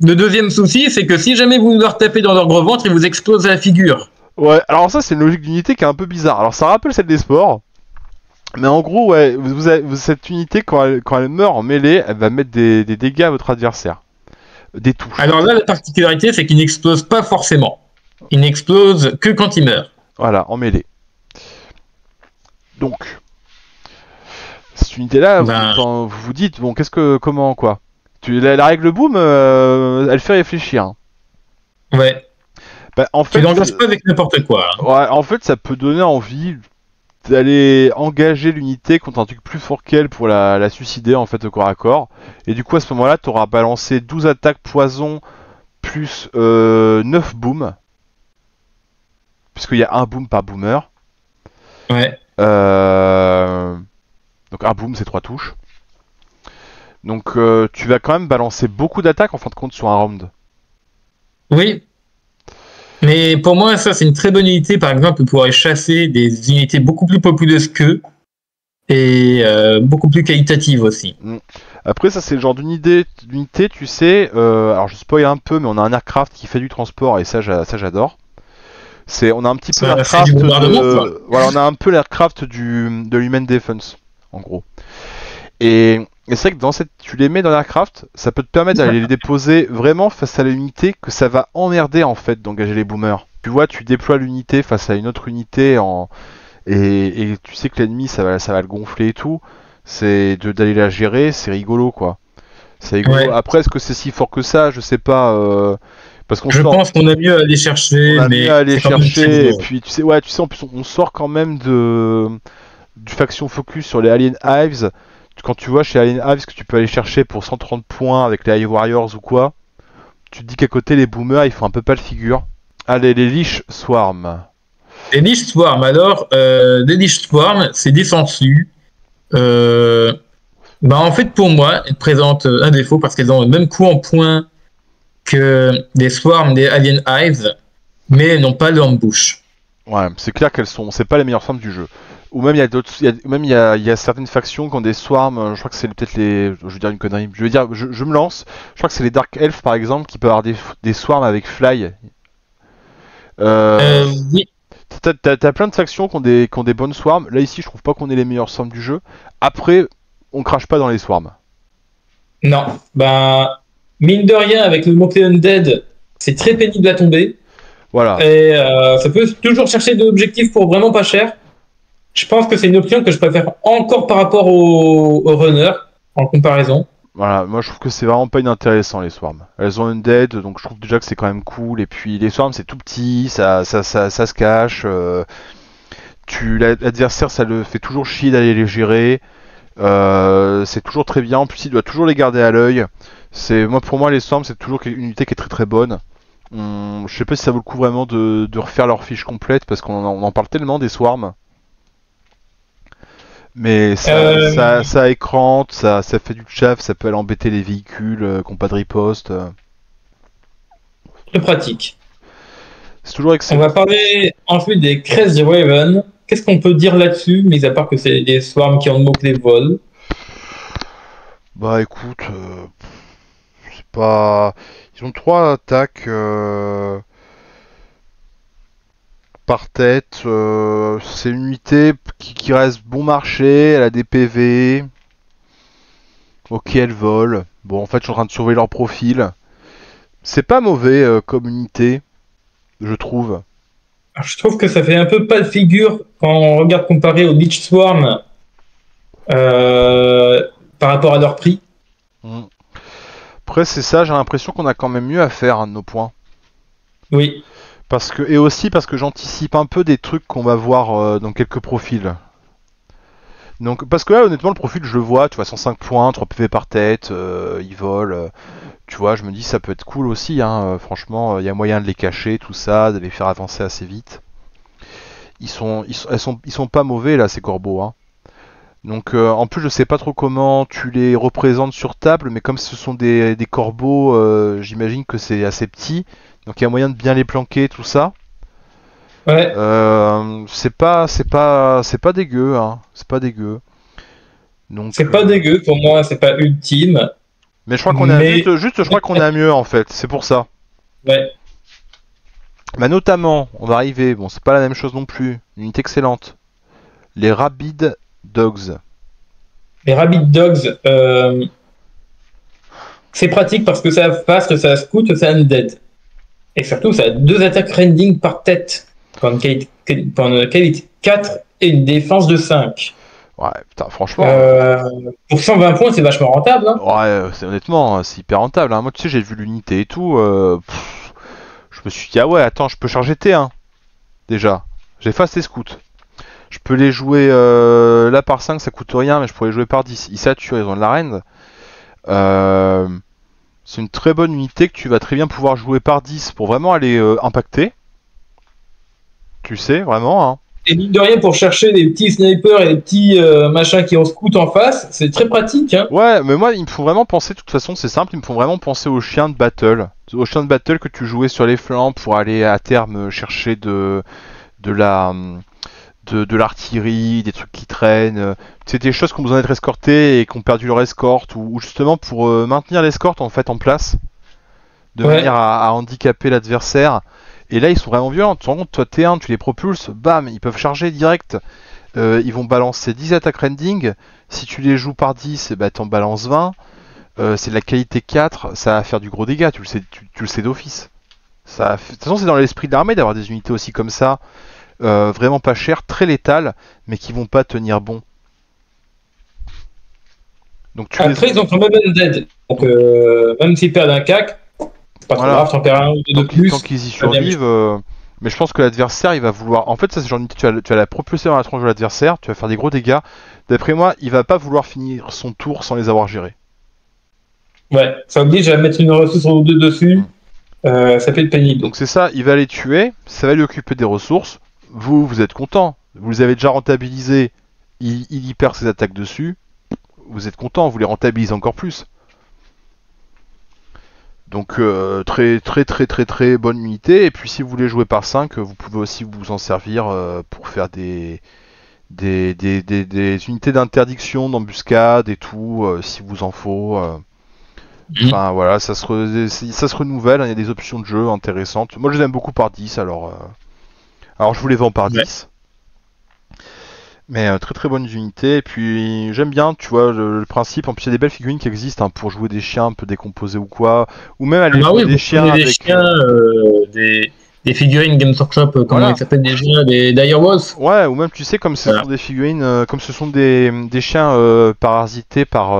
le deuxième souci, c'est que si jamais vous leur tapez dans leur gros ventre, ils vous explosent la figure. Ouais, alors ça c'est une logique d'unité qui est un peu bizarre. Alors ça rappelle celle des sports. Mais en gros, ouais, cette unité, quand elle meurt en mêlée, elle va mettre des dégâts à votre adversaire. Des touches. Alors là, la particularité, c'est qu'ils n'explosent pas forcément. Ils n'explosent que quand ils meurent. Voilà, en mêlée. Donc, cette unité-là, Ben, vous vous dites, bon, comment, quoi. La règle boom, elle fait réfléchir, hein. ouais. Bah, en Tu fait, n'engages pas avec n'importe quoi, hein. ouais, en fait, ça peut donner envie d'aller engager l'unité contre un truc plus fort qu'elle pour la suicider, en fait, au corps à corps. Et du coup, à ce moment-là, tu auras balancé 12 attaques poison plus 9 booms. Puisqu'il y a un boom par boomer. Ouais. Donc un boom, c'est 3 touches. Donc tu vas quand même balancer beaucoup d'attaques en fin de compte sur un round. Oui. Mais pour moi, ça, c'est une très bonne unité, par exemple, pour pouvoir chasser des unités beaucoup plus populeuses qu'eux et beaucoup plus qualitatives aussi. Après, ça, c'est le genre d'unité, tu sais. Alors, je spoil un peu, mais on a un aircraft qui fait du transport et ça j'adore. On a un petit peu Ça, c'est l'aircraft du bombardement, quoi. voilà, on a un peu l'aircraft de l'Human Defense, en gros. Et c'est vrai que tu les mets dans l'aircraft, ça peut te permettre d'aller les déposer vraiment face à l'unité que ça va emmerder en fait d'engager les boomers. Tu vois, tu déploies l'unité face à une autre unité et tu sais que l'ennemi ça va le gonfler et tout. C'est d'aller la gérer, c'est rigolo quoi. C'est rigolo. Ouais. Après, est-ce que c'est si fort que ça? Je sais pas. Parce qu'on Je sort, pense qu'on a mieux à aller chercher, on a mais mieux à aller c'est quand même chercher. très Et beau. puis tu sais, en plus on sort quand même du faction focus sur les Alien Hives. Quand tu vois chez Alien Hives que tu peux aller chercher pour 130 points avec les Hive Warriors ou quoi, tu te dis qu'à côté les boomers ils font un peu pas le figure. Allez, les Lich Swarm. Les Lich Swarm, alors, les Lich Swarm, c'est des sangsues. En fait, pour moi, elles présentent un défaut parce qu'elles ont le même coût en points que des Swarms des Alien Hives, mais elles n'ont pas l'embouche. Ouais, c'est clair c'est pas les meilleures formes du jeu. Ou même il y a d'autres, même il y a certaines factions qui ont des swarms. Je crois que c'est peut-être je vais dire une connerie. Je me lance. Je crois que c'est les Dark Elves par exemple qui peuvent avoir des swarms avec fly. Oui, T'as plein de factions qui ont des bonnes swarms. Là ici, je trouve pas qu'on ait les meilleurs swarms du jeu. Après, on crache pas dans les swarms. non. mine de rien, avec le mot-clé Undead, c'est très pénible à tomber. Voilà. Et ça peut toujours chercher de l'objectif pour vraiment pas cher. Je pense que c'est une option que je préfère encore par rapport au runner, en comparaison. Voilà, moi je trouve que c'est vraiment pas inintéressant les swarms. Elles ont Undead, donc je trouve déjà que c'est quand même cool. Et puis les swarms c'est tout petit, ça se cache. L'adversaire ça le fait toujours chier d'aller les gérer. C'est toujours très bien. En plus il doit toujours les garder à l'œil. Pour moi les swarms c'est toujours une unité qui est très très bonne. Je sais pas si ça vaut le coup vraiment de refaire leur fiche complète parce qu'on en parle tellement des swarms. Mais ça écrante, ça fait du chaff, ça peut aller embêter les véhicules qui n'ont pas de riposte. Très pratique. C'est toujours On excellent. va parler ensuite des Crazy Raven. Qu'est-ce qu'on peut dire là-dessus, mis à part que c'est des swarms qui ont le mot-clé vol? Bah écoute, c'est pas. Ils ont 3 attaques par tête. C'est une unité qui reste bon marché, elle a des PV. Ok, elle vole. Bon, en fait, je suis en train de surveiller leur profil. C'est pas mauvais comme unité, je trouve. Alors, je trouve que ça fait un peu pas de figure quand on regarde comparé aux Lich Swarm par rapport à leur prix. Mm. Après, c'est ça, j'ai l'impression qu'on a quand même mieux à faire, de nos points. Oui. Et aussi parce que j'anticipe un peu des trucs qu'on va voir dans quelques profils. Donc, parce que là, honnêtement, le profil, je le vois, tu vois, 105 points, 3 PV par tête, ils volent. Tu vois, je me dis, ça peut être cool aussi, hein. Franchement, il y a moyen de les cacher, tout ça, de les faire avancer assez vite. Ils sont pas mauvais, là, ces corbeaux, hein. Donc, en plus, je sais pas trop comment tu les représentes sur table, mais comme ce sont des corbeaux, j'imagine que c'est assez petit. Donc, il y a moyen de bien les planquer, tout ça. Ouais. C'est pas dégueu, hein. C'est pas dégueu. Donc, C'est pas dégueu pour moi, c'est pas ultime. mais je crois qu'on a Mais juste, je crois qu'on a mieux en fait. C'est pour ça. ouais. Bah notamment, on va arriver. Bon, c'est pas la même chose non plus. Une unité excellente. Les Rabid Dogs. Les Rabbit Dogs, c'est pratique parce que ça a fast, ça a scout, ça a undead. Et surtout, ça a 2 attaques rending par tête. Pour une qualité 4 et une défense de 5. Ouais, putain, franchement. Pour 120 points, c'est vachement rentable. Hein. Ouais, honnêtement, c'est hyper rentable. Hein. Moi, tu sais, j'ai vu l'unité et tout. Je me suis dit, ah ouais, attends, je peux charger T1 déjà. J'ai fast et scout. Je peux les jouer là par 5, ça coûte rien, mais je pourrais les jouer par 10. Ils saturent, ils ont de la rend. C'est une très bonne unité que tu vas très bien pouvoir jouer par 10 pour vraiment aller impacter. Tu sais, vraiment. Hein. Et mine de rien, pour chercher des petits snipers et des petits machins qui ont scout en face, c'est très pratique. Hein. Ouais, mais moi, ils me font vraiment penser, de toute façon, c'est simple, ils me font vraiment penser aux chiens de battle. Aux chiens de battle que tu jouais sur les flancs pour aller à terme chercher de l'artillerie, des trucs qui traînent. C'est des choses qui ont besoin d'être escortées et qui ont perdu leur escorte, ou justement pour maintenir l'escorte en fait en place, de manière à handicaper l'adversaire. Et là, ils sont vraiment violents. Tu te rends compte, toi, T1, tu les propulses, bam, ils peuvent charger direct. Ils vont balancer 10 attaques rending. Si tu les joues par 10, eh ben, t'en balances 20. C'est de la qualité 4, ça va faire du gros dégât, tu le sais d'office. De toute façon, c'est dans l'esprit de l'armée d'avoir des unités aussi comme ça, vraiment pas chères, très létales, mais qui vont pas tenir bon. Donc, Après, ils ont quand même undead. Donc, même s'ils perdent un cac, c'est pas trop grave, t'en perds un ou deux de plus. Tant qu'ils y survivent. Mais je pense que l'adversaire, il va vouloir. En fait, ça, c'est genre tu vas la propulser dans la tronche de l'adversaire, tu vas faire des gros dégâts. D'après moi, il va pas vouloir finir son tour sans les avoir gérés. Ouais, ça oblige à mettre une ressource ou deux dessus. Ça peut être pénible. Donc c'est ça, il va les tuer, ça va lui occuper des ressources. Vous êtes content. Vous les avez déjà rentabilisés. Il y perd ses attaques dessus. Vous êtes content, vous les rentabilisez encore plus. Donc très bonne unité. Et puis si vous voulez jouer par 5, vous pouvez aussi vous en servir pour faire des unités d'interdiction, d'embuscade et tout, si vous en faut. Enfin voilà, ça se renouvelle, hein, il y a des options de jeu intéressantes. Moi je les aime beaucoup par 10, alors je vous les vends par 10. Mais très très bonnes unités. Et puis j'aime bien, tu vois, le principe. En plus, il y a des belles figurines qui existent pour jouer des chiens un peu décomposés ou quoi. Ou même Ah aller bah jouer oui, des vous chiens prenez des avec. chiens, des figurines Games Workshop, comment ils Voilà. s'appellent déjà, des Direwolves. Ouais, ou même tu sais, comme ce Voilà. sont des figurines, comme ce sont des chiens parasités par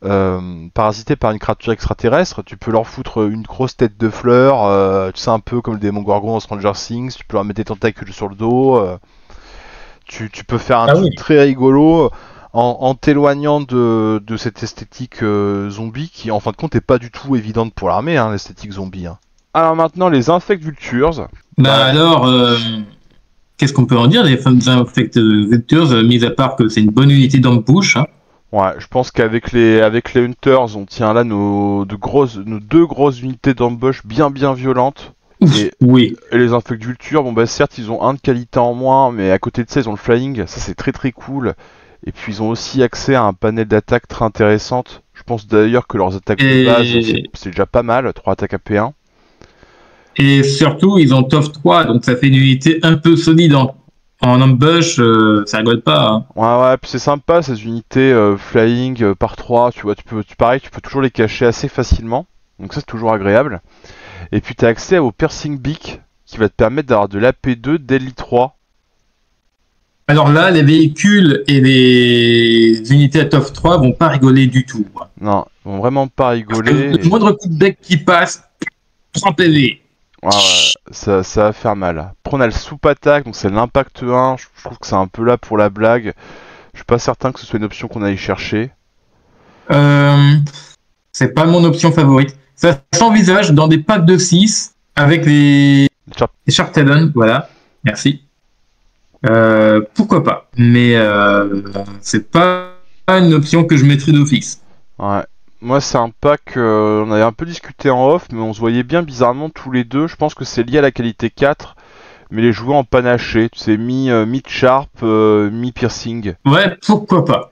une créature extraterrestre, tu peux leur foutre une grosse tête de fleurs, tu sais, un peu comme le démon Gorgon dans Stranger Things, tu peux leur mettre des tentacules sur le dos, tu peux faire un Ah truc oui. très rigolo en t'éloignant de cette esthétique zombie qui, en fin de compte, est pas du tout évidente pour l'armée, hein, l'esthétique zombie. Hein. Alors maintenant, les Infect Vultures. Bah Bah, alors, qu'est-ce qu'on peut en dire des femmes Infect Vultures, mis à part que c'est une bonne unité d'embouche, hein. ouais, je pense qu'avec les Hunters, on tient là nos deux grosses unités d'embauche bien violentes. Ouf, Et, oui. et les Infect Vultures, bon bah certes ils ont un de qualité en moins, mais à côté de ça ils ont le flying, ça c'est très très cool. Et puis ils ont aussi accès à un panel d'attaques très intéressante. Je pense d'ailleurs que leurs attaques de base Et, c'est déjà pas mal, 3 attaques AP1. et surtout, ils ont TOF 3, donc ça fait une unité un peu solide en ambush, ça rigole pas, hein. Ouais, puis c'est sympa ces unités flying par 3, tu vois, pareil, tu peux toujours les cacher assez facilement. Donc ça c'est toujours agréable. Et puis tu as accès au Piercing Beak qui va te permettre d'avoir de l'AP2 dès 3. Alors là, les véhicules et les unités à TOF 3 vont pas rigoler du tout, hein. Non, ils vont vraiment pas rigoler. Le moindre coup de bec qui passe, 3 PV. Ouais, ça va faire mal. Après on a le sous-attaque, donc c'est l'impact 1. Je trouve que c'est un peu là pour la blague. Je suis pas certain que ce soit une option qu'on aille chercher. Euh, c'est pas mon option favorite. Ça s'envisage dans des packs de 6 avec les Shark Talon, voilà. Merci. Pourquoi pas. Mais c'est pas une option que je mettrais d'office. Ouais. Moi c'est un pack, on avait un peu discuté en off, mais on se voyait bien bizarrement tous les deux. Je pense que c'est lié à la qualité 4, mais les jouer en panaché, tu sais, mi-sharp, mi-piercing. Ouais, pourquoi pas.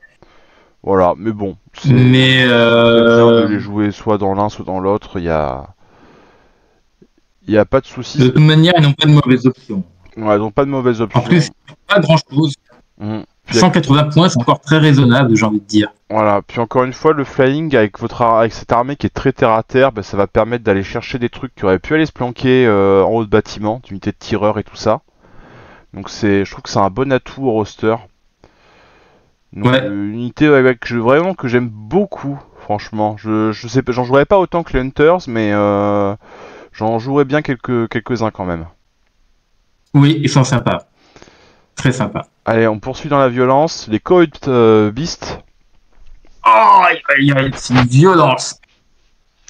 Voilà, mais bon, Mais c'est bien de les jouer soit dans l'un, soit dans l'autre, y a pas de soucis. de toute manière, ils n'ont pas de mauvaises options. Ouais, ils ont pas de mauvaises En options. plus, pas grand chose. Puis, 180 points, c'est encore très raisonnable, j'ai envie de dire. voilà. Puis encore une fois, le flying avec cette armée qui est très terre à terre, bah, ça va permettre d'aller chercher des trucs qui auraient pu aller se planquer en haut de bâtiment, d'unités de tireurs et tout ça. Donc je trouve que c'est un bon atout au roster. Donc Ouais. une unité vraiment que j'aime beaucoup, franchement. Je sais pas, j'en jouerais pas autant que les Hunters, mais j'en jouerais bien quelques-uns quand même. Oui, ils sont sympas. Très sympas. Allez, on poursuit dans la violence. Les Corrupt Beasts. Oh, c'est une violence.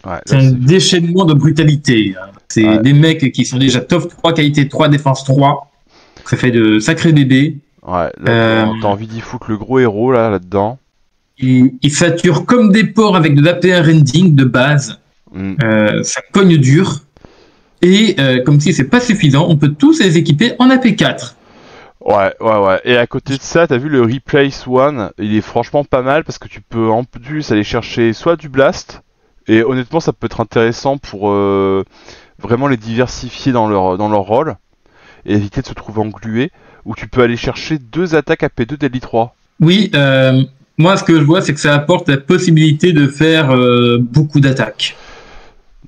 Ouais, C'est là, un déchaînement de brutalité, hein. C'est Ouais. des mecs qui sont déjà top 3, qualité 3, défense 3. Ça fait de sacrés bébés. Ouais, là, t'as envie d'y foutre le gros héros là-dedans. Ils saturent comme des porcs avec de l'APR rending de base. Mm. Ça cogne dur. Et comme si c'est pas suffisant, on peut tous les équiper en AP4. Ouais. Et à côté de ça, t'as vu le Replace One, il est franchement pas mal parce que tu peux en plus aller chercher soit du Blast, et honnêtement ça peut être intéressant pour vraiment les diversifier dans leur rôle, et éviter de se trouver englué, ou tu peux aller chercher 2 attaques AP2 d'Elite 3. Oui, moi ce que je vois, c'est que ça apporte la possibilité de faire beaucoup d'attaques.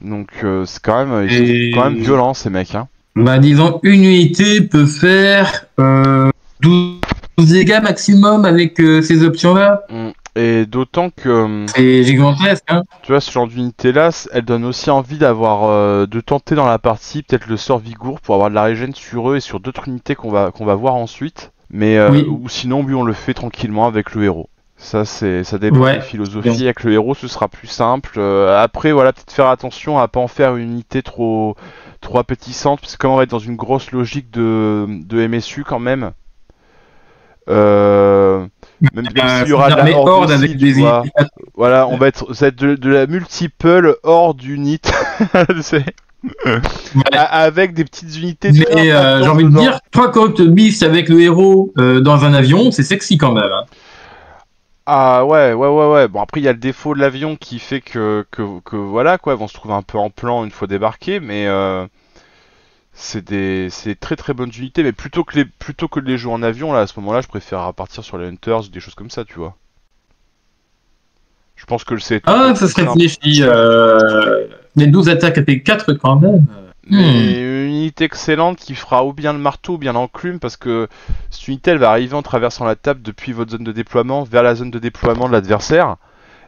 Donc c'est quand même, ils sont quand même violents ces mecs. Hein. Bah, disons, une unité peut faire 12 dégâts maximum avec ces options-là. Et d'autant que, C'est gigantesque, hein. tu vois, ce genre d'unité-là, elle donne aussi envie de tenter dans la partie peut-être le sort Vigour pour avoir de la régène sur eux et sur d'autres unités qu'on va voir ensuite. Mais Oui. ou sinon, oui, on le fait tranquillement avec le héros. Ça dépend Ouais. des philosophies. Avec le héros, ce sera plus simple. Après, voilà, peut-être faire attention à pas en faire une unité trop appétissante, parce que comme on va être dans une grosse logique de MSU quand même. Même s'il y aura de la horde aussi, avec des vois. Voilà, ça va être de la multiple horde unit. Avec des petites unités. Mais j'ai envie de dire, 3 Corrupt Beasts avec le héros dans un avion, c'est sexy quand même, hein. Ah ouais. Bon après il y a le défaut de l'avion qui fait que voilà quoi, ils vont se trouver un peu en plan une fois débarqués, mais C'est très très bonnes unités, mais plutôt que de les jouer en avion, là, à ce moment-là, je préfère partir sur les Hunters ou des choses comme ça, tu vois. Je pense que c'est Ah, peut-être ça plus serait simple. réfléchi. Les 12 attaques AP4 quand même. Hmm. Mais une unité excellente qui fera ou bien le marteau ou bien l'enclume, parce que cette unité, elle va arriver en traversant la table depuis votre zone de déploiement vers la zone de déploiement de l'adversaire.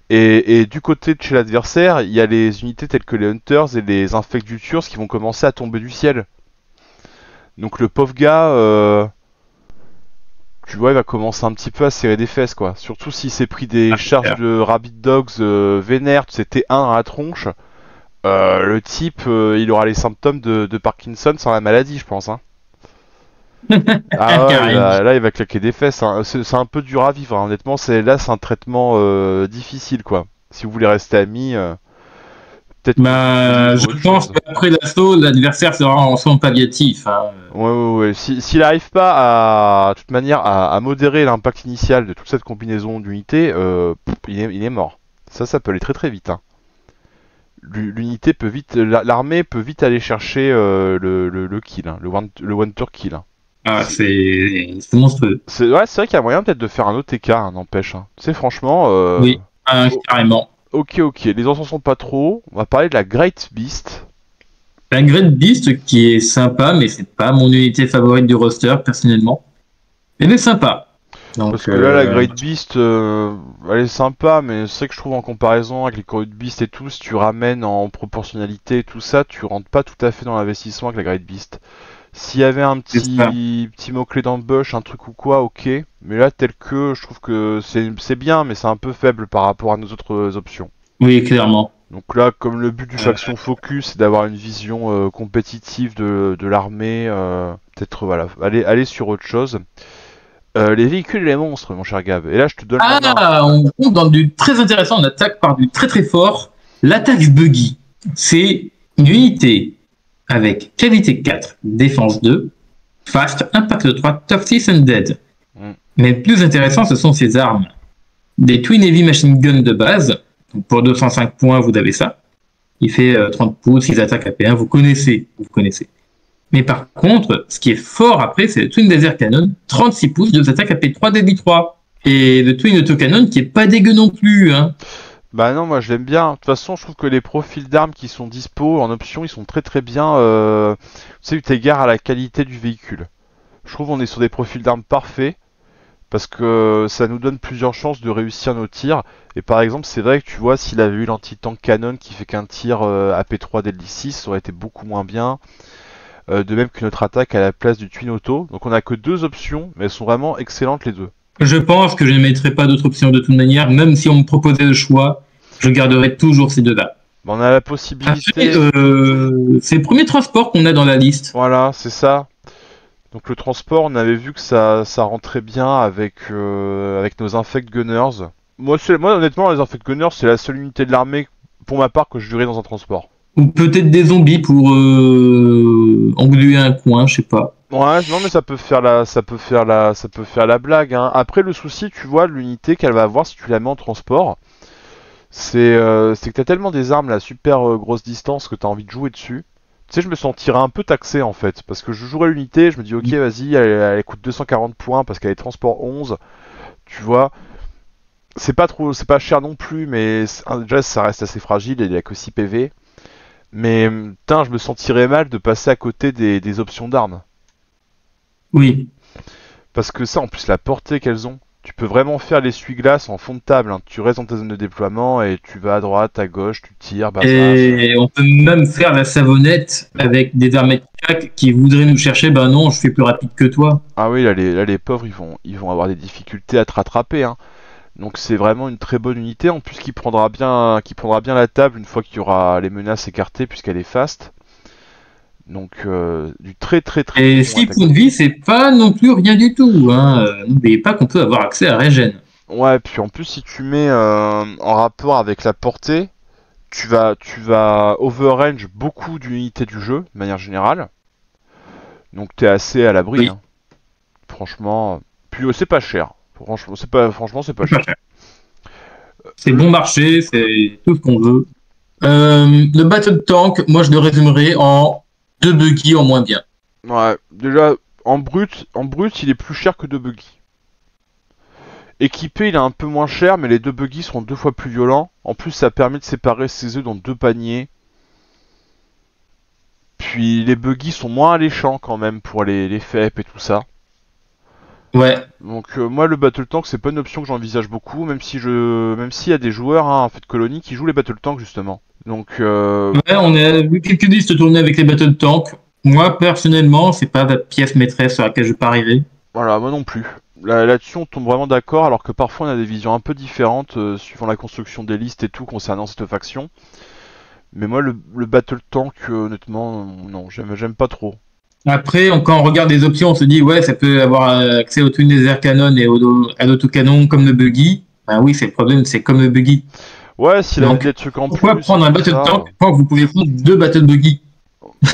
Et du côté de chez l'adversaire, il y a les unités telles que les Hunters et les Infectutures qui vont commencer à tomber du ciel. Donc le pauvre gars, tu vois, il va commencer un petit peu à serrer des fesses, quoi. Surtout s'il s'est pris des charges de Rabbit Dogs vénères, c'était un à la tronche. Le type, il aura les symptômes de Parkinson sans la maladie, je pense. Hein. Ah ouais, Carrément. là, il va claquer des fesses. Hein. C'est un peu dur à vivre, hein. Honnêtement. Là, c'est un traitement difficile, quoi. Si vous voulez rester amis, peut-être que vous privilégiez Bah, je autre pense chose. qu'après l'assaut, l'adversaire sera en soins palliatifs. Hein. Ouais. S'il n'arrive pas à, de toute manière, à modérer l'impact initial de toute cette combinaison d'unités, il est mort. Ça peut aller très très vite. Hein. L'unité peut vite, l'armée peut vite aller chercher le kill, hein, le one tour kill. Hein. Ah, c'est monstrueux. Ouais, c'est vrai qu'il y a moyen peut-être de faire un OTK, hein, n'empêche. Hein. Tu sais, franchement, Oui, oh, carrément. ok, les encens sont pas trop. On va parler de la Great Beast. La Great Beast qui est sympa, mais c'est pas mon unité favorite du roster, personnellement. Elle est sympa. Donc, Parce que là, la Great Beast, elle est sympa, mais c'est vrai que je trouve en comparaison avec les Great Beast et tout, si tu ramènes en proportionnalité et tout ça, tu rentres pas tout à fait dans l'investissement avec la Great Beast. S'il y avait un c'est ça. petit mot-clé d'embauche, un truc ou quoi, ok. Mais là, tel que, je trouve que c'est bien, mais c'est un peu faible par rapport à nos autres options. Oui, clairement. Donc là, comme le but du faction focus, c'est d'avoir une vision compétitive de l'armée, peut-être voilà, aller sur autre chose. Les véhicules et les monstres, mon cher Gab. Et là, je te donne la main. Ah, on compte dans du très intéressant. On attaque par du très très fort. L'attaque buggy. C'est une unité avec qualité 4, défense 2, fast, impact 3, tough 6 and dead. Mm. Mais le plus intéressant, ce sont ses armes. Des Twin Heavy Machine Gun de base. Donc pour 205 points, vous avez ça. Il fait 30 pouces, il attaque à P1. Vous connaissez. Mais par contre, ce qui est fort après, c'est le Twin Laser Cannon, 36 pouces, 2 attaques à P3, débit 3. Et le Twin Autocannon qui est pas dégueu non plus. Hein. Bah non, moi je l'aime bien. De toute façon, je trouve que les profils d'armes qui sont dispo en option, ils sont très très bien. Tu sais, eu égard à la qualité du véhicule. Je trouve qu'on est sur des profils d'armes parfaits. Parce que ça nous donne plusieurs chances de réussir nos tirs. Et par exemple, c'est vrai que tu vois, s'il avait eu l'anti-tank canon qui fait qu'un tir AP3 Deadly 6, ça aurait été beaucoup moins bien. De même qu'une autre attaque à la place du Twin Auto. Donc on a que deux options, mais elles sont vraiment excellentes les deux. Je pense que je ne mettrai pas d'autres options de toute manière, même si on me proposait le choix, je garderai toujours ces deux-là. On a la possibilité. Après, c'est le premier transport qu'on a dans la liste. Voilà, c'est ça. Donc le transport, on avait vu que ça rentrait bien avec nos Infect Gunners. Moi honnêtement, les Infect Gunners, c'est la seule unité de l'armée, pour ma part, que je verrais dans un transport. Ou peut-être des zombies pour engluer un coin, je sais pas. Ouais, non mais ça peut faire la blague. Hein. Après le souci, tu vois, de l'unité qu'elle va avoir si tu la mets en transport, c'est que t'as tellement des armes là, super grosse distance que t'as envie de jouer dessus. Tu sais, je me sentirais un peu taxé en fait, parce que je jouerais l'unité, je me dis ok vas-y, elle coûte 240 points parce qu'elle est transport 11, tu vois. C'est pas cher non plus, mais déjà ça reste assez fragile, et il a que 6 PV. Mais putain, je me sentirais mal de passer à côté des options d'armes. Oui. Parce que ça, en plus, la portée qu'elles ont, tu peux vraiment faire l'essuie-glace en fond de table. Hein. Tu restes dans ta zone de déploiement et tu vas à droite, à gauche, tu tires, bam, Et on peut même faire la savonnette avec des armées de cac qui voudraient nous chercher. Ben non, je suis plus rapide que toi. Ah oui, là les pauvres, ils vont avoir des difficultés à te rattraper. Hein. Donc c'est vraiment une très bonne unité. En plus, qui prendra bien la table une fois qu'il y aura les menaces écartées, puisqu'elle est fast. Donc du très très très Et bon 6 attaque. points de vie, c'est pas non plus rien du tout. Hein. N'oubliez pas qu'on peut avoir accès à Regen. Ouais, puis en plus, si tu mets en rapport avec la portée, tu vas overrange beaucoup d'unités du jeu, de manière générale. Donc t'es assez à l'abri. Oui. Hein. Franchement, puis c'est pas cher. Franchement, c'est pas cher. C'est bon marché, c'est tout ce qu'on veut. Le battle tank, moi je le résumerai en 2 buggy en moins bien. Ouais, déjà, en brut, il est plus cher que 2 buggy. Équipé, il est un peu moins cher, mais les 2 buggy seront 2 fois plus violents. En plus, ça permet de séparer ses œufs dans 2 paniers. Puis les buggy sont moins alléchants quand même pour les FEP et tout ça. Ouais. Donc moi le Battle Tank c'est pas une option que j'envisage beaucoup, même s'il y a des joueurs en fait de colonie qui jouent les Battle Tank justement. Donc Ouais, on a vu quelques listes tourner avec les Battle Tanks. Moi, personnellement, c'est pas la pièce maîtresse sur laquelle je parierais. voilà, moi non plus. Là-dessus on tombe vraiment d'accord, alors que parfois on a des visions un peu différentes suivant la construction des listes et tout concernant cette faction. Mais moi le Battle Tank honnêtement non, j'aime pas trop. Après, quand on regarde les options, on se dit, ouais, ça peut avoir accès au Twin Laser Cannon et à l'autocanon comme le buggy. Ben oui, c'est le problème, c'est comme le buggy. Ouais, s'il a Donc, des trucs en plus. pourquoi prendre un Battle Tank quand vous pouvez prendre 2 Battle Buggy?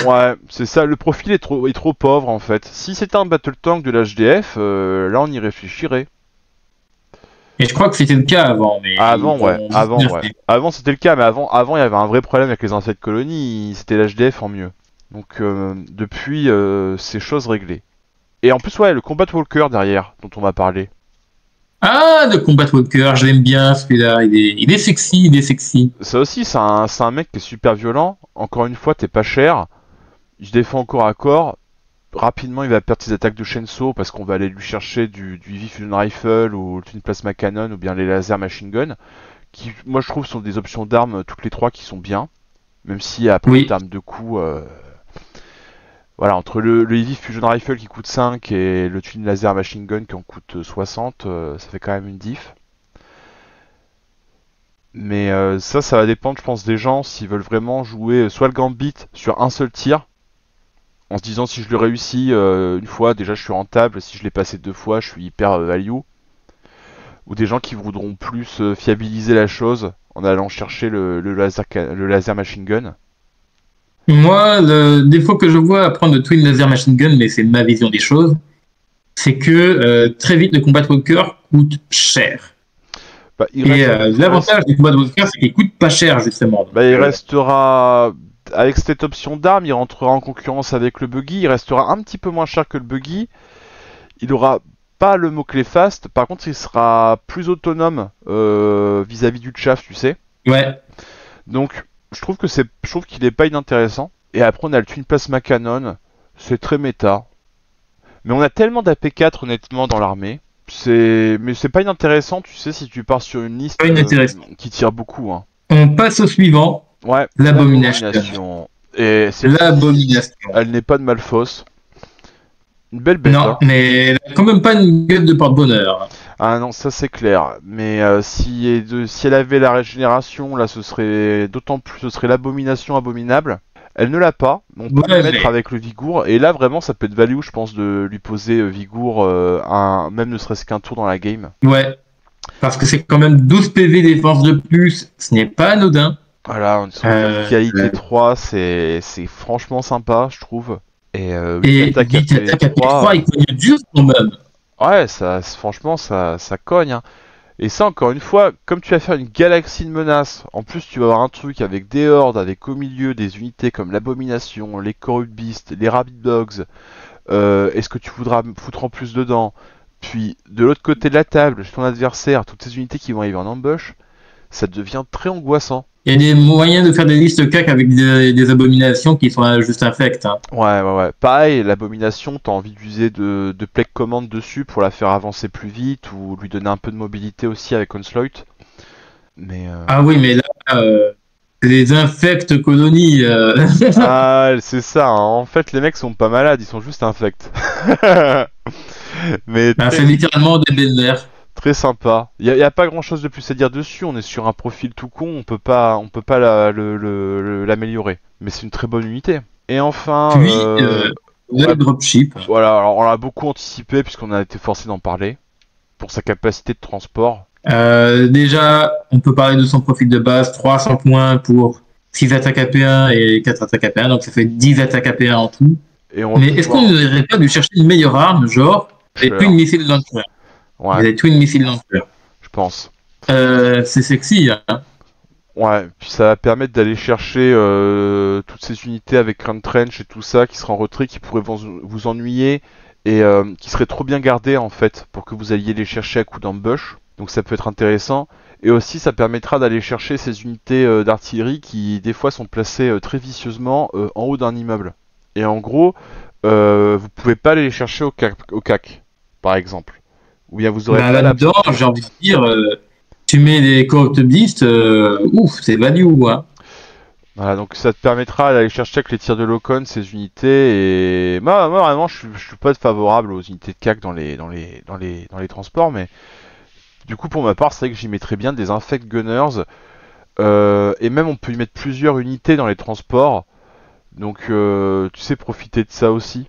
Ouais, c'est ça, le profil est trop pauvre en fait. Si c'était un Battle Tank de l'HDF, là on y réfléchirait. Et je crois que c'était le cas avant. Mais Avant, ouais. Avant c'était le cas, mais avant il y avait un vrai problème avec les ancêtres colonies, c'était l'HDF en mieux. Donc depuis, c'est chose réglée. Et en plus, ouais, le Combat Walker derrière, dont on va parler. Ah, le Combat Walker, je l'aime bien celui-là. Il est sexy. Ça aussi, c'est un mec qui est super violent. Encore une fois, t'es pas cher. Il se défend au corps à corps. Rapidement, il va perdre ses attaques de Shenso parce qu'on va aller lui chercher du Heavy Fusion Rifle ou une Plasma Cannon ou bien les laser machine gun. Qui, moi, je trouve, sont des options d'armes, toutes les trois, qui sont bien. Même si, après, Oui. en termes de coût, voilà, entre le Heavy Fusion Rifle qui coûte 5 et le Twin Laser Machine Gun qui en coûte 60, ça fait quand même une diff. Mais ça va dépendre, je pense, des gens s'ils veulent vraiment jouer soit le Gambit sur un seul tir, en se disant si je le réussis une fois, déjà je suis rentable, si je l'ai passé 2 fois, je suis hyper value. Ou des gens qui voudront plus fiabiliser la chose en allant chercher le laser machine gun. Moi, le défaut que je vois à prendre le Twin Laser Machine Gun, mais c'est ma vision des choses, c'est que très vite le Combat Walker coûte cher. Bah, l'avantage du Combat Walker, c'est qu'il coûte pas cher justement. Donc, il restera, avec cette option d'arme, il rentrera en concurrence avec le buggy, il restera un petit peu moins cher que le buggy. Il aura pas le mot-clé fast, par contre il sera plus autonome vis-à-vis du chaff, tu sais. Ouais. Donc je trouve qu'il est pas inintéressant. Et après on a le Twin Plasma Cannon, c'est très méta. Mais on a tellement d'AP4 honnêtement dans l'armée. Mais c'est pas inintéressant, tu sais, si tu pars sur une liste qui tire beaucoup. Hein. On passe au suivant. Ouais. L'abomination. Et c'est l'abomination. Elle n'est pas de Malfos. Une belle bête. Non, hein. mais elle a quand même pas une gueule de porte-bonheur. Ah non, ça c'est clair. Mais si elle avait la régénération, là, ce serait d'autant plus, ce serait l'abomination abominable. Elle ne l'a pas. On peut le mettre avec le Vigour. Et là, vraiment, ça peut être value, je pense, de lui poser Vigour, même ne serait-ce qu'un tour dans la game. Ouais. Parce que c'est quand même 12 PV défense de plus. Ce n'est pas anodin. Voilà, une qualité 3, c'est franchement sympa, je trouve. Et attaque à 3, il cogne dur quand même. Ouais, franchement, ça cogne. Hein. Et ça, encore une fois, comme tu vas faire une galaxie de menaces, en plus tu vas avoir un truc avec des hordes, avec au milieu des unités comme l'Abomination, les Corrupt Beasts, les Rabbit Dogs, est-ce que tu voudras foutre en plus dedans? Puis, de l'autre côté de la table, chez ton adversaire, toutes ces unités qui vont arriver en ambush, ça devient très angoissant. Il y a des moyens de faire des listes CAC avec des abominations qui sont juste infectes. Hein. Ouais. Pareil, l'abomination, t'as envie d'user de plague commande dessus pour la faire avancer plus vite ou lui donner un peu de mobilité aussi avec Onslaught. Mais Ah oui, mais là, les infects colonies. Ah, c'est ça. Hein. En fait, les mecs sont pas malades, ils sont juste infects. Mais c'est littéralement des belles mères. Très sympa. Il y a pas grand chose de plus à dire dessus. On est sur un profil tout con. On peut pas l'améliorer. Mais c'est une très bonne unité. Et enfin, puis le dropship. Voilà. Alors on l'a beaucoup anticipé puisqu'on a été forcé d'en parler pour sa capacité de transport. Déjà, on peut parler de son profil de base. 300 points pour 6 attaques AP1 et 4 attaques AP1. Donc ça fait 10 attaques AP1 en tout. Mais est-ce qu'on ne devrait pas lui chercher une meilleure arme, genre les Twin Missile Launcher? Ouais. Les Twin Missile Launcher. Je pense. C'est sexy. Hein. Ouais, puis ça va permettre d'aller chercher toutes ces unités avec Grand Trench et tout ça qui sera en retrait, qui pourraient vous ennuyer et qui seraient trop bien gardés en fait pour que vous alliez les chercher à coup d'ambush. Donc ça peut être intéressant. Et aussi ça permettra d'aller chercher ces unités d'artillerie qui des fois sont placées très vicieusement en haut d'un immeuble. Et en gros, vous pouvez pas aller les chercher au CAC, par exemple. Ou bien vous aurez Bah, pas la là-dedans, j'ai envie de dire, tu mets les Corrupt Beasts, ouf, c'est value, hein. Voilà, donc ça te permettra d'aller chercher avec les tirs de Locon ces unités et moi vraiment je suis pas favorable aux unités de CAC dans les transports, mais du coup pour ma part c'est vrai que j'y mettrais bien des Infect Gunners et même on peut y mettre plusieurs unités dans les transports, donc tu sais profiter de ça aussi.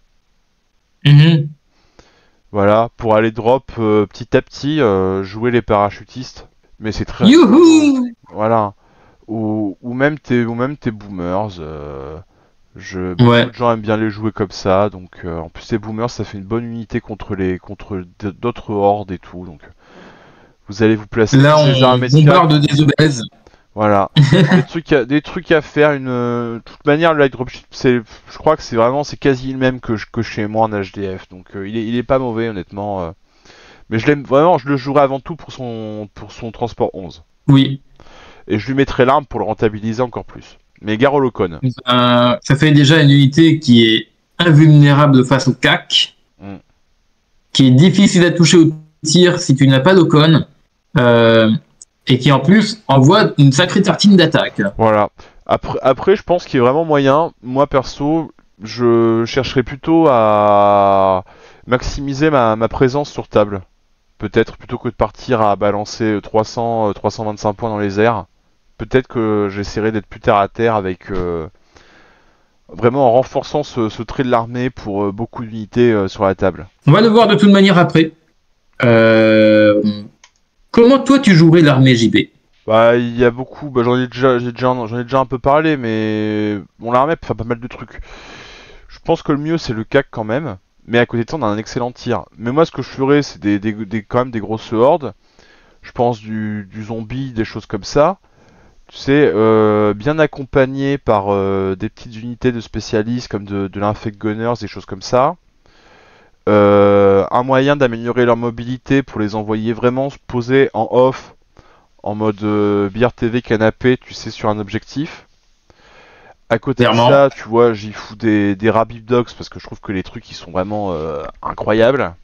Mhm. Voilà, pour aller drop petit à petit, jouer les parachutistes, mais c'est très rigolo. Youhou! Voilà. Ou même tes boomers. Beaucoup Ouais. de gens aiment bien les jouer comme ça, donc en plus les boomers ça fait une bonne unité contre d'autres hordes et tout, donc vous allez vous placer Là, sous les on armées de CAC. bombarde des obèses. Voilà. Des trucs à faire. De toute manière, le light dropship, je crois que c'est quasi le même que chez moi en HDF, donc il est pas mauvais honnêtement. Mais je l'aime vraiment, je le jouerai avant tout pour son transport 11. Oui. Et je lui mettrai l'arme pour le rentabiliser encore plus. Mais gare au Locon. Ça fait déjà une unité qui est invulnérable face au CAC, Mm. qui est difficile à toucher au tir si tu n'as pas d'Ocon, et qui en plus envoie une sacrée tartine d'attaque. Voilà. Après, je pense qu'il y a vraiment moyen. Moi, perso, je chercherais plutôt à maximiser ma présence sur table. Peut-être plutôt que de partir à balancer 325 points dans les airs. Peut-être que j'essaierai d'être plus terre à terre avec vraiment en renforçant ce trait de l'armée pour beaucoup d'unités sur la table. On va le voir de toute manière après. Euh, Comment toi tu jouerais l'armée JB? Bah, il y a beaucoup. Bah, j'en ai déjà un peu parlé, mais bon, l'armée peut faire pas mal de trucs. Je pense que le mieux c'est le CAC quand même. Mais à côté de ça, on a un excellent tir. Mais moi, ce que je ferais, c'est quand même des grosses hordes. Je pense du zombie, des choses comme ça. Tu sais, bien accompagné par des petites unités de spécialistes comme de l'infect gunners, des choses comme ça. Un moyen d'améliorer leur mobilité pour les envoyer vraiment se poser en off, en mode bière TV canapé, tu sais, sur un objectif. À côté de Clairement. ça, tu vois, j'y fous des Rabid Dogs parce que je trouve que les trucs ils sont vraiment incroyables.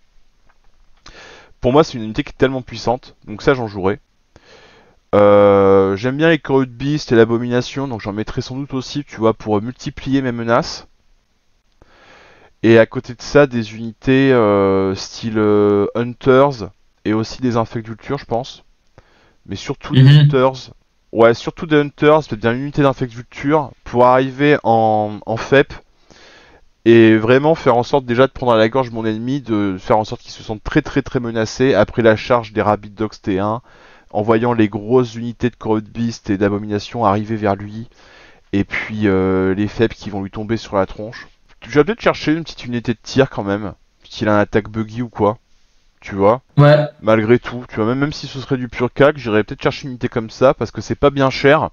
Pour moi, c'est une unité qui est tellement puissante, donc ça j'en jouerai. J'aime bien les Corrupt Beast et l'Abomination, donc j'en mettrai sans doute aussi, tu vois, pour multiplier mes menaces. Et à côté de ça, des unités style Hunters et aussi des Infectultures, je pense. Mais surtout des Mhm. Hunters. Ouais, surtout des Hunters, peut-être bien une unité d'Infectulture pour arriver en FEP et vraiment faire en sorte déjà de prendre à la gorge mon ennemi, de faire en sorte qu'il se sente très très très menacé après la charge des Rabid Dogs T1, en voyant les grosses unités de Corrupt Beast et d'Abomination arriver vers lui, et puis les faibles qui vont lui tomber sur la tronche. Je vais peut-être chercher une petite unité de tir quand même, s'il a un attaque buggy ou quoi, tu vois. Ouais. Malgré tout, tu vois, même si ce serait du pur cac, j'irais peut-être chercher une unité comme ça, parce que c'est pas bien cher,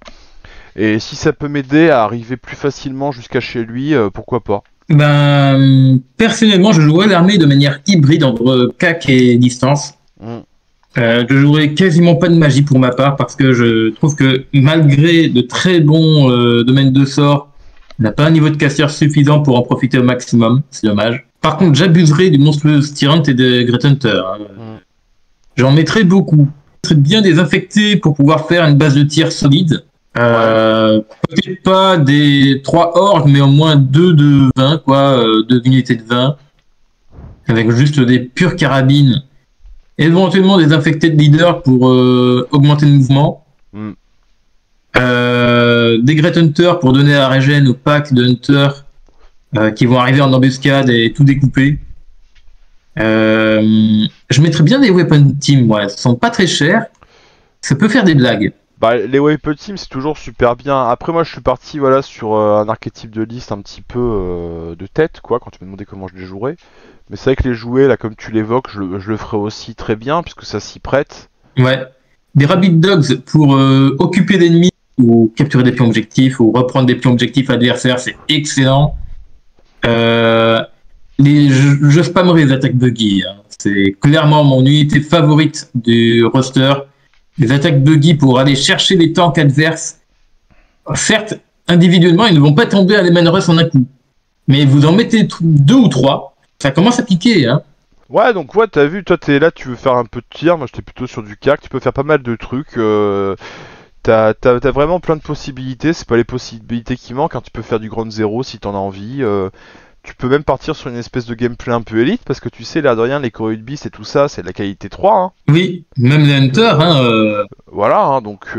et si ça peut m'aider à arriver plus facilement jusqu'à chez lui, pourquoi pas. Ben, personnellement, je jouerais l'armée de manière hybride entre CAC et distance. Mm. Je jouerai quasiment pas de magie pour ma part parce que je trouve que malgré de très bons domaines de sort, on n'a pas un niveau de casseur suffisant pour en profiter au maximum. C'est dommage. Par contre, j'abuserai du monstrueuse Tyrant et de Great Hunter. Mm. J'en mettrai beaucoup. Je mettrai bien désinfecté pour pouvoir faire une base de tir solide. Peut-être pas des 3 hordes, mais au moins 2 de 20, quoi, 2 unités de 20, avec juste des pures carabines. Éventuellement des infectés de leader pour augmenter le mouvement. Mm. Des Great Hunter pour donner la régène au pack de Hunter qui vont arriver en embuscade et tout découper. Je mettrais bien des Weapon Team, ouais. Elles sont pas très chères. Ça peut faire des blagues. Bah, les Weapon Team c'est toujours super bien. Après moi je suis parti voilà sur un archétype de liste un petit peu de tête quoi quand tu m'as demandé comment je les jouerais. Mais c'est vrai que les jouer là comme tu l'évoques je le ferai aussi très bien puisque ça s'y prête. Ouais. Des Rabid Dogs pour occuper l'ennemi ou capturer des pions objectifs, ou reprendre des pions objectifs adversaires, c'est excellent. Je spammerai les attaques buggy. Hein. C'est clairement mon unité favorite du roster. Les attaques buggy pour aller chercher les tanks adverses. Certes, individuellement, ils ne vont pas tomber à les man rush en un coup. Mais vous en mettez 2 ou 3, ça commence à piquer. Hein. Ouais, donc ouais, t'as vu, toi t'es là, tu veux faire un peu de tir, moi j'étais plutôt sur du CAC, tu peux faire pas mal de trucs. T'as vraiment plein de possibilités, c'est pas les possibilités qui manquent, hein. Tu peux faire du ground zero si t'en as envie. Tu peux même partir sur une espèce de gameplay un peu élite, parce que tu sais, l'air de rien, les Corée Beast et tout ça, c'est de la qualité 3. Hein. Oui, même les Hunters. Voilà, hein, donc